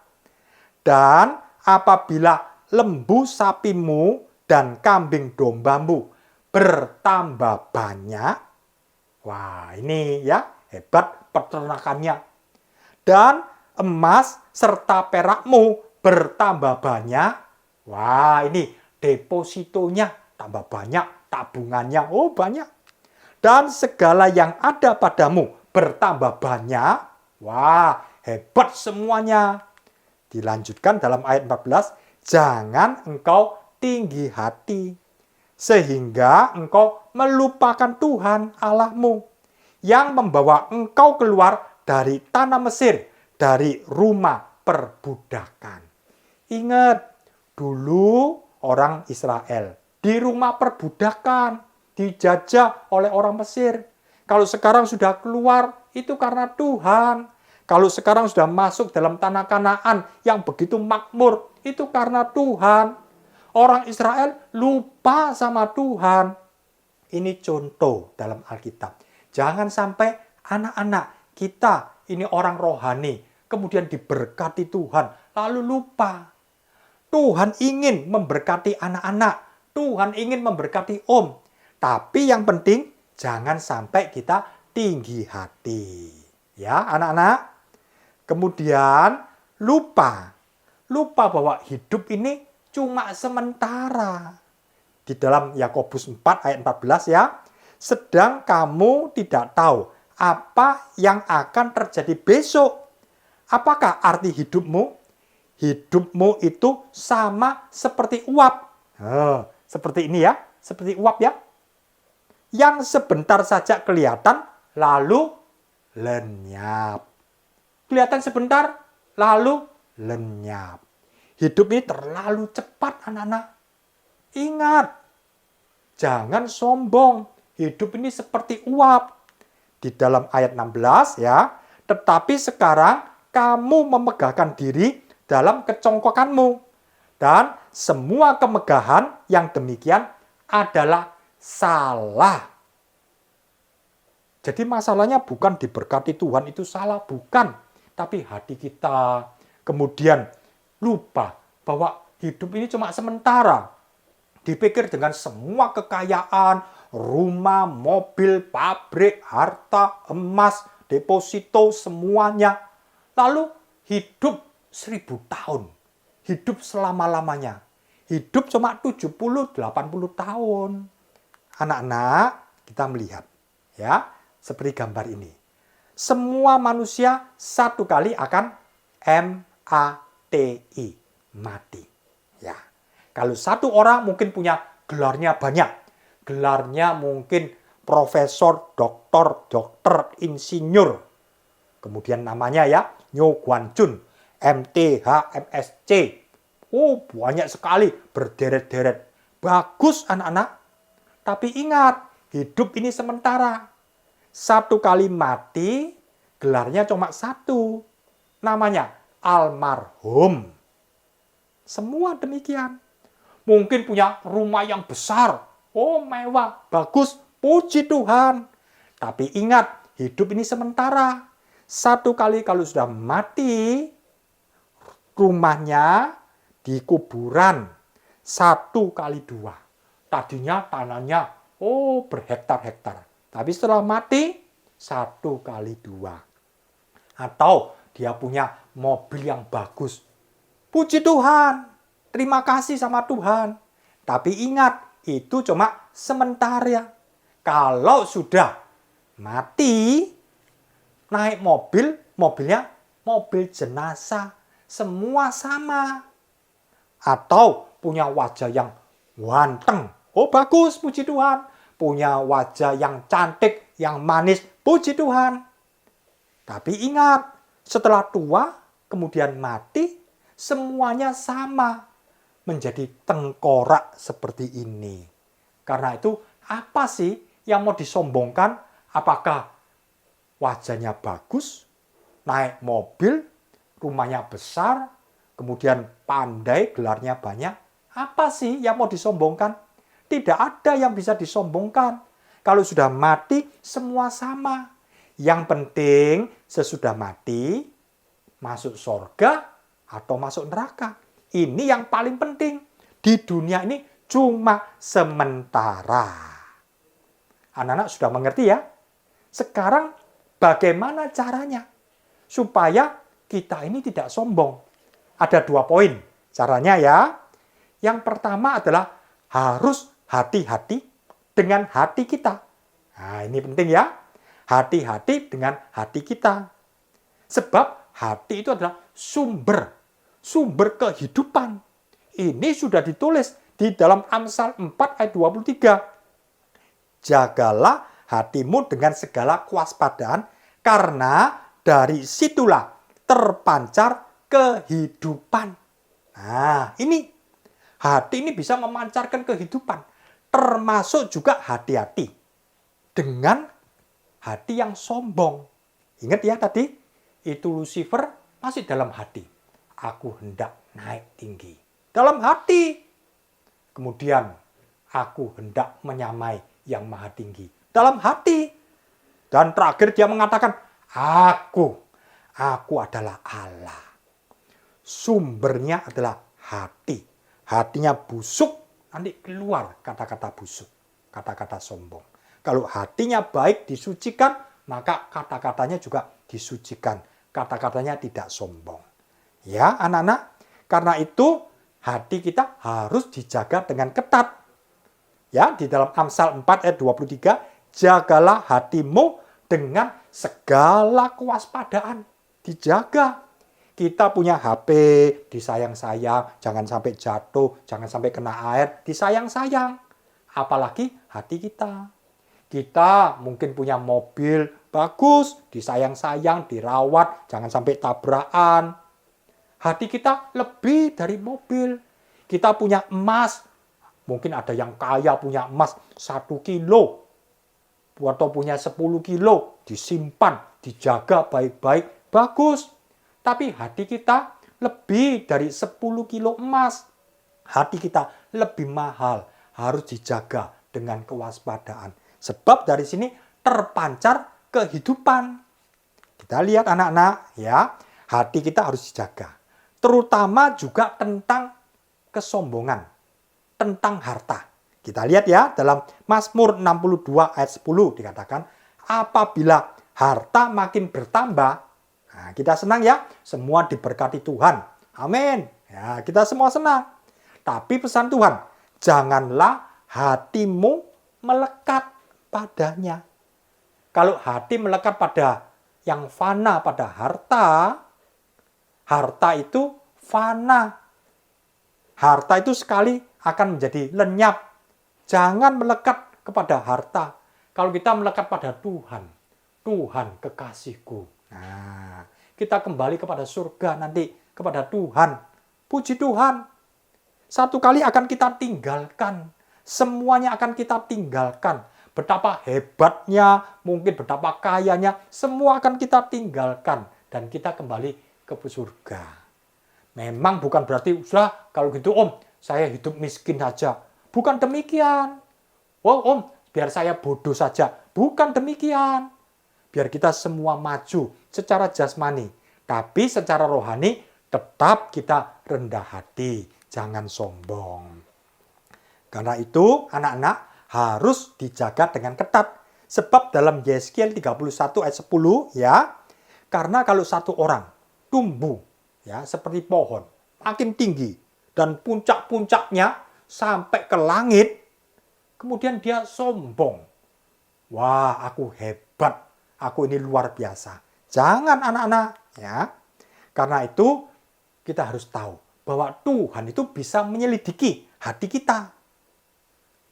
Dan apabila lembu sapimu dan kambing dombamu bertambah banyak. Wah, ini ya hebat peternakannya. Dan emas serta perakmu bertambah banyak. Wah, ini depositonya tambah banyak, tabungannya oh banyak. Dan segala yang ada padamu bertambah banyak. Wah, hebat semuanya. Dilanjutkan dalam ayat 14, jangan engkau tinggi hati, sehingga engkau melupakan Tuhan Allahmu, yang membawa engkau keluar dari tanah Mesir, dari rumah perbudakan. Ingat, dulu orang Israel di rumah perbudakan, dijajah oleh orang Mesir. Kalau sekarang sudah keluar, itu karena Tuhan. Kalau sekarang sudah masuk dalam tanah Kanaan yang begitu makmur, itu karena Tuhan. Orang Israel lupa sama Tuhan. Ini contoh dalam Alkitab. Jangan sampai anak-anak kita, ini orang rohani, kemudian diberkati Tuhan, lalu lupa. Tuhan ingin memberkati anak-anak. Tuhan ingin memberkati Om. Tapi yang penting jangan sampai kita tinggi hati. Ya, anak-anak. Kemudian lupa bahwa hidup ini cuma sementara. Di dalam Yakobus 4 ayat 14 ya. Sedang kamu tidak tahu apa yang akan terjadi besok. Apakah arti hidupmu? Hidupmu itu sama seperti uap. Seperti ini ya, seperti uap ya. Yang sebentar saja kelihatan, lalu lenyap. Kelihatan sebentar, lalu lenyap. Hidup ini terlalu cepat, anak-anak. Ingat, jangan sombong. Hidup ini seperti uap. Di dalam ayat 16 ya, tetapi sekarang kamu memegahkan diri dalam kecongkokanmu. Dan semua kemegahan yang demikian adalah salah. Jadi masalahnya bukan diberkati Tuhan itu salah, bukan. Tapi hati kita kemudian lupa bahwa hidup ini cuma sementara. Dipikir dengan semua kekayaan, rumah, mobil, pabrik, harta, emas, deposito, semuanya. Lalu hidup 1000 tahun. Hidup selama-lamanya. Hidup cuma 70-80 tahun. Anak-anak, kita melihat ya, seperti gambar ini. Semua manusia satu kali akan mati, mati. Ya. Kalau satu orang mungkin punya gelarnya banyak. Gelarnya mungkin profesor, dokter, insinyur. Kemudian namanya ya, Nyo Guan Jun, MTh, MSc. Oh, banyak sekali, berderet-deret. Bagus anak-anak. Tapi ingat, hidup ini sementara. Satu kali mati, gelarnya cuma satu. Namanya almarhum. Semua demikian. Mungkin punya rumah yang besar. Oh, mewah, bagus, puji Tuhan. Tapi ingat, hidup ini sementara. Satu kali kalau sudah mati, rumahnya di kuburan. 1x2. Tadinya tanahnya, berhektar-hektar. Tapi setelah mati, 1x2. Atau dia punya mobil yang bagus. Puji Tuhan, terima kasih sama Tuhan. Tapi ingat, itu cuma sementara. Kalau sudah mati, naik mobil, mobilnya mobil jenazah. Semua sama. Atau punya wajah yang ganteng. Oh bagus, puji Tuhan. Punya wajah yang cantik, yang manis, puji Tuhan. Tapi ingat, setelah tua, kemudian mati, semuanya sama. Menjadi tengkorak seperti ini. Karena itu, apa sih yang mau disombongkan? Apakah wajahnya bagus, naik mobil, rumahnya besar, kemudian pandai, gelarnya banyak? Apa sih yang mau disombongkan? Tidak ada yang bisa disombongkan. Kalau sudah mati, semua sama. Yang penting, sesudah mati, masuk surga atau masuk neraka. Ini yang paling penting. Di dunia ini cuma sementara. Anak-anak sudah mengerti ya? Sekarang bagaimana caranya? Supaya kita ini tidak sombong. Ada 2 poin. Caranya ya. Yang pertama adalah harus hati-hati dengan hati kita. Nah, ini penting ya. Hati-hati dengan hati kita. Sebab hati itu adalah sumber kehidupan. Ini sudah ditulis di dalam Amsal 4 ayat 23. Jagalah hatimu dengan segala kewaspadaan, karena dari situlah terpancar kehidupan. Nah, ini hati ini bisa memancarkan kehidupan. Termasuk juga hati-hati dengan hati yang sombong. Ingat ya tadi, itu Lucifer masih dalam hati. Aku hendak naik tinggi. Dalam hati. Kemudian, aku hendak menyamai yang maha tinggi. Dalam hati. Dan terakhir dia mengatakan, aku adalah Allah. Sumbernya adalah hati. Hatinya busuk, nanti keluar kata-kata busuk, kata-kata sombong. Kalau hatinya baik, disucikan, maka kata-katanya juga disucikan. Kata-katanya tidak sombong. Ya anak-anak, karena itu hati kita harus dijaga dengan ketat. Ya, di dalam Amsal 4 ayat 23, jagalah hatimu dengan segala kewaspadaan. Dijaga. Kita punya HP, disayang-sayang, jangan sampai jatuh, jangan sampai kena air, disayang-sayang. Apalagi hati kita. Kita mungkin punya mobil, bagus, disayang-sayang, dirawat, jangan sampai tabrakan. Hati kita lebih dari mobil. Kita punya emas, mungkin ada yang kaya punya emas 1 kilo, atau punya 10 kilo, disimpan, dijaga baik-baik, bagus. Tapi hati kita lebih dari 10 kilo emas. Hati kita lebih mahal, harus dijaga dengan kewaspadaan. Sebab dari sini terpancar kehidupan. Kita lihat anak-anak ya, hati kita harus dijaga. Terutama juga tentang kesombongan, tentang harta. Kita lihat ya, dalam Mazmur 62 ayat 10 dikatakan, apabila harta makin bertambah, nah, kita senang ya, semua diberkati Tuhan. Amin. Ya, kita semua senang. Tapi pesan Tuhan, janganlah hatimu melekat padanya. Kalau hati melekat pada yang fana, pada harta, harta itu fana. Harta itu sekali akan menjadi lenyap. Jangan melekat kepada harta. Kalau kita melekat pada Tuhan, Tuhan kekasihku. Nah, kita kembali kepada surga nanti, kepada Tuhan. Puji Tuhan. Satu kali akan kita tinggalkan. Semuanya akan kita tinggalkan. Betapa hebatnya, mungkin betapa kayanya, semua akan kita tinggalkan. Dan kita kembali ke surga. Memang bukan berarti, sudah kalau gitu om, saya hidup miskin saja. Bukan demikian. Oh om, biar saya bodoh saja. Bukan demikian. Biar kita semua maju secara jasmani. Tapi secara rohani tetap kita rendah hati. Jangan sombong. Karena itu anak-anak harus dijaga dengan ketat. Sebab dalam Yeskiel 31 ayat 10 ya. Karena kalau satu orang tumbuh ya seperti pohon makin tinggi dan puncak-puncaknya sampai ke langit, kemudian dia sombong. Wah, aku hebat, aku ini luar biasa. Jangan anak-anak ya. Karena itu kita harus tahu bahwa Tuhan itu bisa menyelidiki hati kita.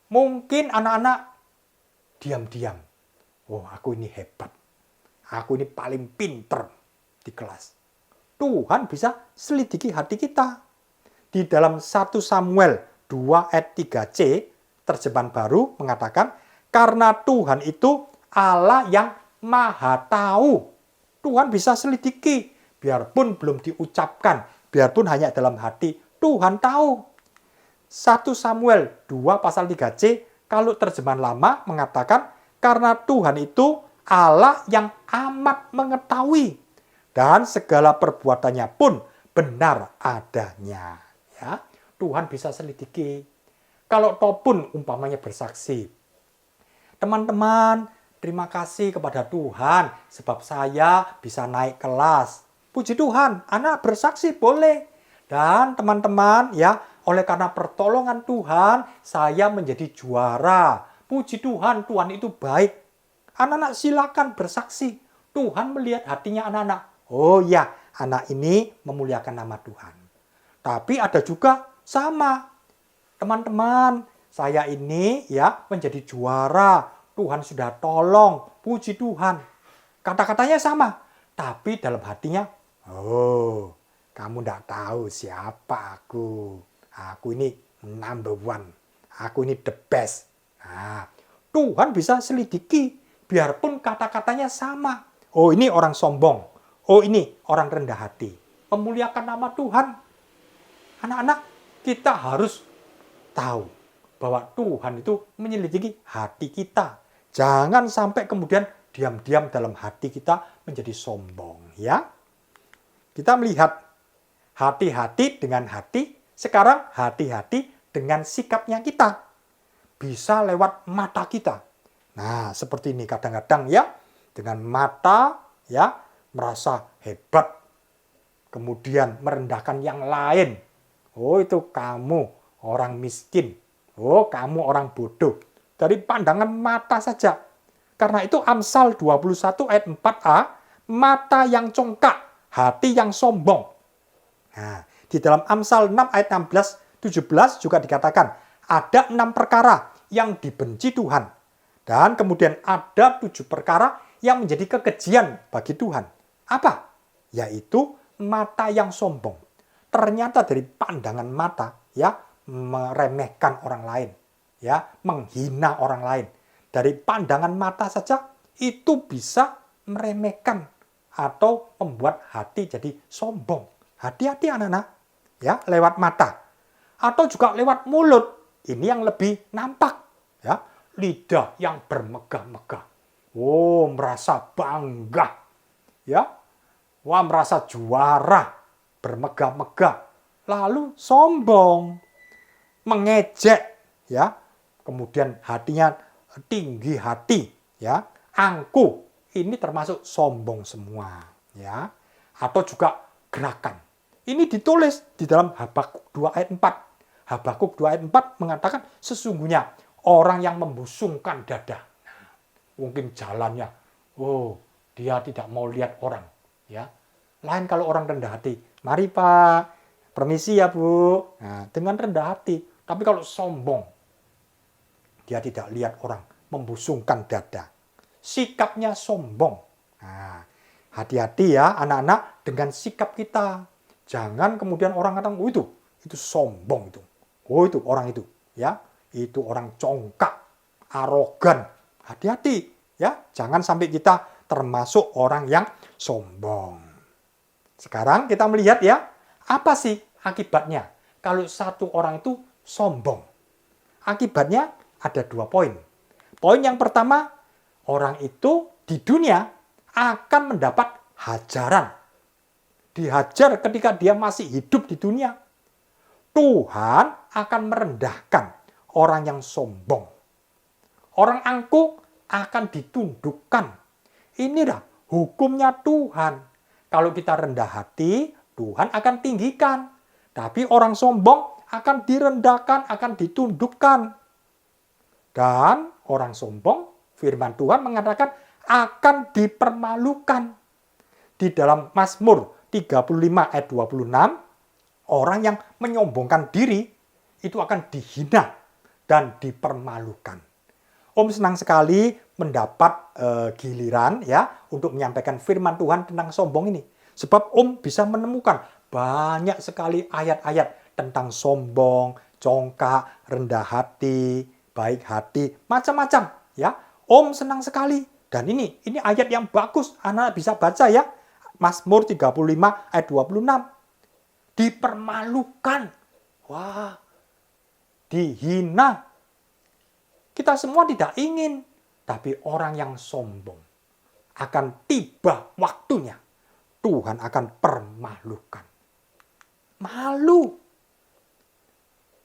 Mungkin anak-anak diam-diam. Oh, aku ini hebat. Aku ini paling pinter di kelas. Tuhan bisa selidiki hati kita. Di dalam 1 Samuel 2 ayat 3c, terjemahan baru mengatakan, karena Tuhan itu Allah yang maha tahu. Tuhan bisa selidiki, biarpun belum diucapkan, biarpun hanya dalam hati, Tuhan tahu. 1 Samuel 2 pasal 3c, kalau terjemahan lama mengatakan, karena Tuhan itu Allah yang amat mengetahui dan segala perbuatannya pun benar adanya. Ya, Tuhan bisa selidiki. Kalau toh pun umpamanya bersaksi, teman-teman, terima kasih kepada Tuhan sebab saya bisa naik kelas. Puji Tuhan, anak bersaksi boleh. Dan teman-teman ya, oleh karena pertolongan Tuhan, saya menjadi juara. Puji Tuhan, Tuhan itu baik. Anak-anak silakan bersaksi. Tuhan melihat hatinya anak-anak. Oh ya, anak ini memuliakan nama Tuhan. Tapi ada juga sama. Teman-teman, saya ini ya menjadi juara. Tuhan sudah tolong. Puji Tuhan. Kata-katanya sama. Tapi dalam hatinya, oh, kamu tidak tahu siapa aku. Aku ini number one. Aku ini the best. Nah, Tuhan bisa selidiki. Biarpun kata-katanya sama. Oh, ini orang sombong. Oh, ini orang rendah hati. Memuliakan nama Tuhan. Anak-anak, kita harus tahu bahwa Tuhan itu menyelidiki hati kita. Jangan sampai kemudian diam-diam dalam hati kita menjadi sombong. Ya, kita melihat hati-hati dengan hati. Sekarang hati-hati dengan sikapnya kita. Bisa lewat mata kita. Nah, seperti ini kadang-kadang ya, dengan mata ya merasa hebat, kemudian merendahkan yang lain. Oh, itu kamu orang miskin. Oh, kamu orang bodoh. Dari pandangan mata saja. Karena itu Amsal 21 ayat 4a, mata yang congkak, hati yang sombong. Nah, di dalam Amsal 6 ayat 16-17 juga dikatakan, ada 6 perkara yang dibenci Tuhan. Dan kemudian ada 7 perkara yang menjadi kekejian bagi Tuhan. Apa? Yaitu mata yang sombong. Ternyata dari pandangan mata, ya, meremehkan orang lain, ya, menghina orang lain. Dari pandangan mata saja itu bisa meremehkan atau membuat hati jadi sombong. Hati-hati anak-anak, ya, lewat mata. Atau juga lewat mulut. Ini yang lebih nampak, ya. Lidah yang bermegah-megah. Oh, merasa bangga. Ya. Wah, merasa juara. Bermegah-megah. Lalu sombong. Mengejek. Ya. Kemudian hatinya tinggi hati. Ya. Angkuh. Ini termasuk sombong semua. Ya. Atau juga gerakan. Ini ditulis di dalam Habakuk 2 ayat 4. Habakuk 2 ayat 4 mengatakan sesungguhnya orang yang membusungkan dada. Mungkin jalannya Oh, dia tidak mau lihat orang, ya. Lain kalau orang rendah hati, mari Pak, permisi ya Bu. Nah, dengan rendah hati. Tapi kalau sombong, dia tidak lihat orang, membusungkan dada. Sikapnya sombong. Nah, hati-hati ya anak-anak dengan sikap kita. Jangan kemudian orang katakan, oh itu sombong itu. Oh itu orang itu, ya. Itu orang congkak, arogan. Hati-hati, ya. Jangan sampai kita termasuk orang yang sombong. Sekarang kita melihat ya, apa sih akibatnya kalau satu orang itu sombong? Akibatnya ada 2 poin. Poin yang pertama, orang itu di dunia akan mendapat hajaran. Dihajar ketika dia masih hidup di dunia. Tuhan akan merendahkan orang yang sombong. Orang angkuh akan ditundukkan. Inilah hukumnya Tuhan. Kalau kita rendah hati, Tuhan akan tinggikan. Tapi orang sombong akan direndahkan, akan ditundukkan. Dan orang sombong, firman Tuhan mengatakan akan dipermalukan. Di dalam Mazmur 35 ayat 26, orang yang menyombongkan diri itu akan dihina dan dipermalukan. Om senang sekali mendapat giliran ya untuk menyampaikan firman Tuhan tentang sombong ini. Sebab Om bisa menemukan banyak sekali ayat-ayat tentang sombong, congkak, rendah hati, baik hati, macam-macam ya. Om senang sekali. Dan ini ayat yang bagus, anak bisa baca ya. Mazmur 35 ayat 26. Dipermalukan. Wah, dihina. Kita semua tidak ingin. Tapi orang yang sombong akan tiba waktunya. Tuhan akan permalukan. Malu.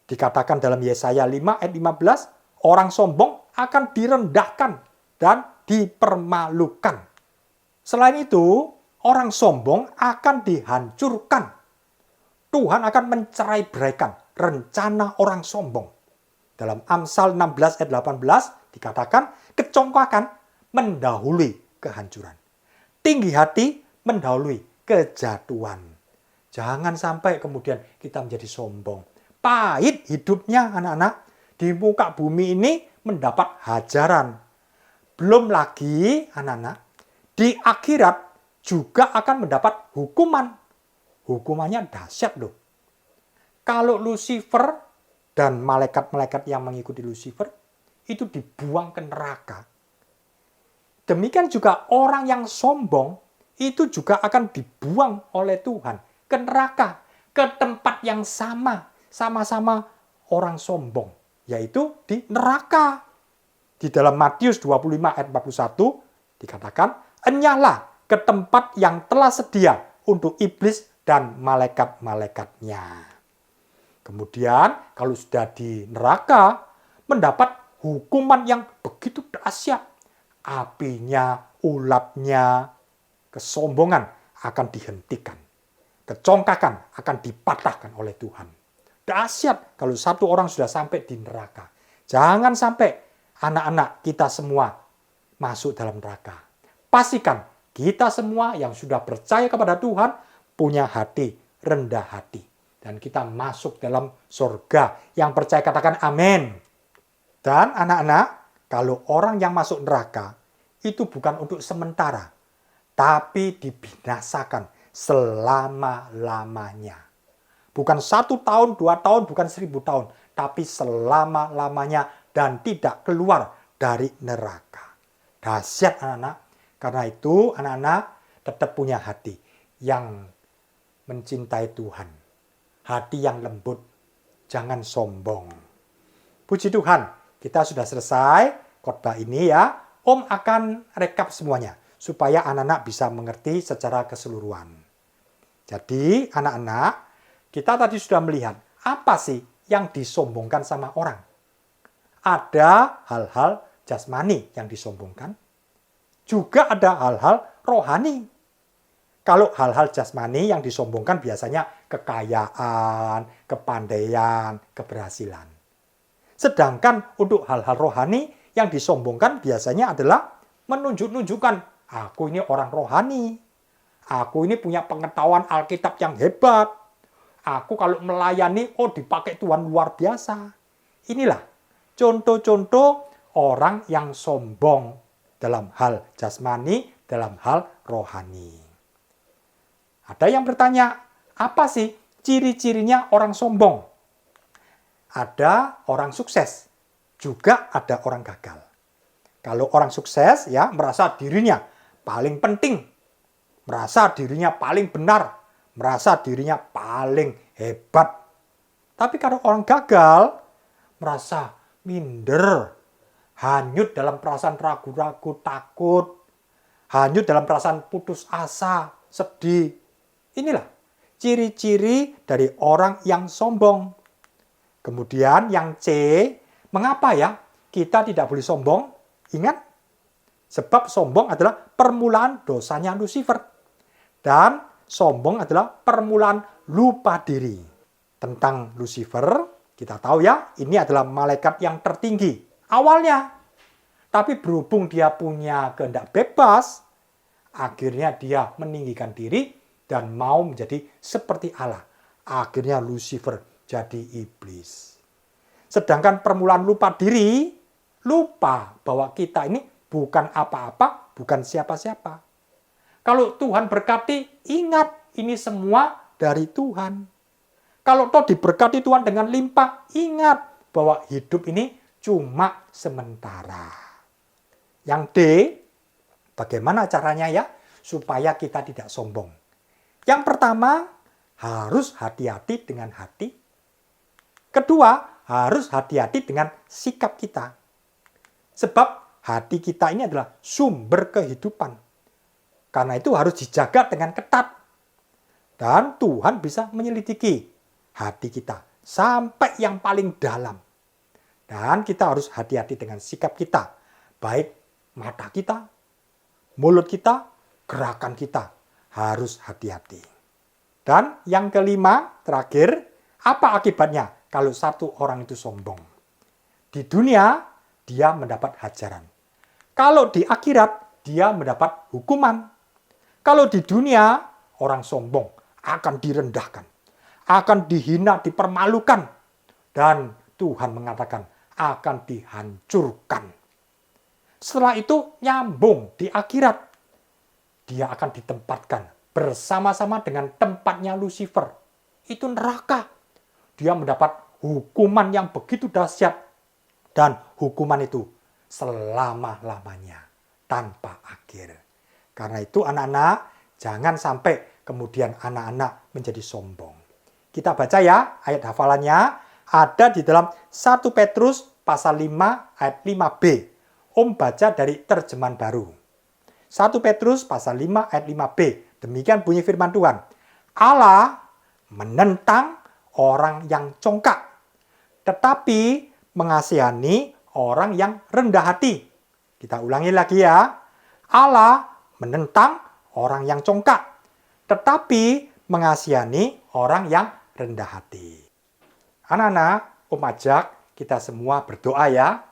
Dikatakan dalam Yesaya 5 ayat 15, orang sombong akan direndahkan dan dipermalukan. Selain itu, orang sombong akan dihancurkan. Tuhan akan mencerai-beraikan rencana orang sombong. Dalam Amsal 16 ayat 18 dikatakan kecongkakan mendahului kehancuran. Tinggi hati mendahului kejatuhan. Jangan sampai kemudian kita menjadi sombong. Pahit hidupnya anak-anak. Di muka bumi ini mendapat hajaran. Belum lagi anak-anak, di akhirat juga akan mendapat hukuman. Hukumannya dahsyat loh. Kalau Lucifer dan malaikat-malaikat yang mengikuti Lucifer itu dibuang ke neraka. Demikian juga orang yang sombong itu juga akan dibuang oleh Tuhan ke neraka, ke tempat yang sama-sama orang sombong, yaitu di neraka. Di dalam Matius 25 ayat 41 dikatakan, "Enyahlah ke tempat yang telah sedia untuk iblis dan malaikat-malaikatnya." Kemudian kalau sudah di neraka, mendapat hukuman yang begitu dahsyat. Apinya, ulapnya, kesombongan akan dihentikan. Kecongkakan akan dipatahkan oleh Tuhan. Dahsyat kalau satu orang sudah sampai di neraka. Jangan sampai anak-anak kita semua masuk dalam neraka. Pastikan kita semua yang sudah percaya kepada Tuhan punya hati rendah hati. Dan kita masuk dalam surga. Yang percaya katakan amin. Dan anak-anak, kalau orang yang masuk neraka, itu bukan untuk sementara. Tapi dibinasakan selama-lamanya. Bukan 1 tahun, 2 tahun, bukan 1000 tahun. Tapi selama-lamanya dan tidak keluar dari neraka. Dahsyat anak-anak. Karena itu anak-anak tetap punya hati yang mencintai Tuhan. Hati yang lembut, jangan sombong. Puji Tuhan, kita sudah selesai khotbah ini ya. Om akan rekap semuanya supaya anak-anak bisa mengerti secara keseluruhan. Jadi anak-anak, kita tadi sudah melihat apa sih yang disombongkan sama orang. Ada hal-hal jasmani yang disombongkan. Juga ada hal-hal rohani. Kalau hal-hal jasmani yang disombongkan biasanya kekayaan, kepandaian, keberhasilan. Sedangkan untuk hal-hal rohani yang disombongkan biasanya adalah menunjukkan Aku ini orang rohani. Aku ini punya pengetahuan Alkitab yang hebat. Aku kalau melayani, dipakai Tuhan luar biasa. Inilah contoh-contoh orang yang sombong dalam hal jasmani, dalam hal rohani. Ada yang bertanya, apa sih ciri-cirinya orang sombong? Ada orang sukses, juga ada orang gagal. Kalau orang sukses ya merasa dirinya paling penting, merasa dirinya paling benar, merasa dirinya paling hebat. Tapi kalau orang gagal, merasa minder, hanyut dalam perasaan ragu-ragu, takut, hanyut dalam perasaan putus asa, sedih. Inilah ciri-ciri dari orang yang sombong. Kemudian yang C, mengapa ya kita tidak boleh sombong? Ingat, sebab sombong adalah permulaan dosanya Lucifer. Dan sombong adalah permulaan lupa diri. Tentang Lucifer, kita tahu ya, ini adalah malaikat yang tertinggi awalnya. Tapi berhubung dia punya kehendak bebas, akhirnya dia meninggikan diri dan mau menjadi seperti Allah. Akhirnya Lucifer jadi iblis. Sedangkan permulaan lupa diri, lupa bahwa kita ini bukan apa-apa, bukan siapa-siapa. Kalau Tuhan berkati, ingat ini semua dari Tuhan. Kalau toh diberkati Tuhan dengan limpah, ingat bahwa hidup ini cuma sementara. Yang D, bagaimana caranya ya supaya kita tidak sombong? Yang pertama, harus hati-hati dengan hati. Kedua, harus hati-hati dengan sikap kita. Sebab hati kita ini adalah sumber kehidupan. Karena itu harus dijaga dengan ketat. Dan Tuhan bisa menyelidiki hati kita sampai yang paling dalam. Dan kita harus hati-hati dengan sikap kita. Baik mata kita, mulut kita, gerakan kita. Harus hati-hati. Dan yang kelima, terakhir, apa akibatnya kalau satu orang itu sombong? Di dunia, dia mendapat hajaran. Kalau di akhirat, dia mendapat hukuman. Kalau di dunia, orang sombong akan direndahkan, akan dihina, dipermalukan. Dan Tuhan mengatakan akan dihancurkan. Setelah itu nyambung di akhirat. Dia akan ditempatkan bersama-sama dengan tempatnya Lucifer. Itu neraka. Dia mendapat hukuman yang begitu dahsyat. Dan hukuman itu selama-lamanya tanpa akhir. Karena itu anak-anak, jangan sampai kemudian anak-anak menjadi sombong. Kita baca ya, ayat hafalannya ada di dalam 1 Petrus pasal 5 ayat 5b. Om baca dari terjemahan baru. 1 Petrus pasal 5 ayat 5b. Demikian bunyi firman Tuhan. Allah menentang orang yang congkak, tetapi mengasihani orang yang rendah hati. Kita ulangi lagi ya. Allah menentang orang yang congkak, tetapi mengasihani orang yang rendah hati. Anak-anak, Om ajak kita semua berdoa ya.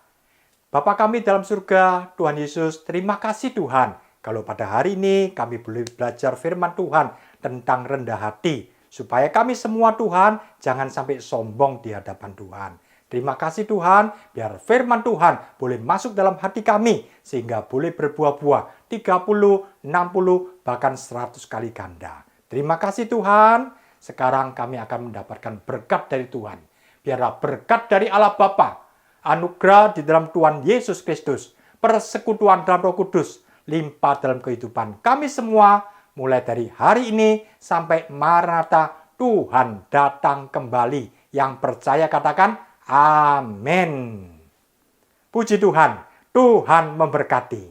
Bapa kami dalam surga, Tuhan Yesus, terima kasih Tuhan. Kalau pada hari ini kami boleh belajar firman Tuhan tentang rendah hati. Supaya kami semua Tuhan jangan sampai sombong di hadapan Tuhan. Terima kasih Tuhan, biar firman Tuhan boleh masuk dalam hati kami, sehingga boleh berbuah-buah 30, 60, bahkan 100 kali ganda. Terima kasih Tuhan, sekarang kami akan mendapatkan berkat dari Tuhan. Biarlah berkat dari Allah Bapa, anugerah di dalam Tuhan Yesus Kristus, persekutuan dalam Roh Kudus, limpah dalam kehidupan kami semua, mulai dari hari ini sampai Maranatha Tuhan datang kembali. Yang percaya katakan, amin. Puji Tuhan, Tuhan memberkati.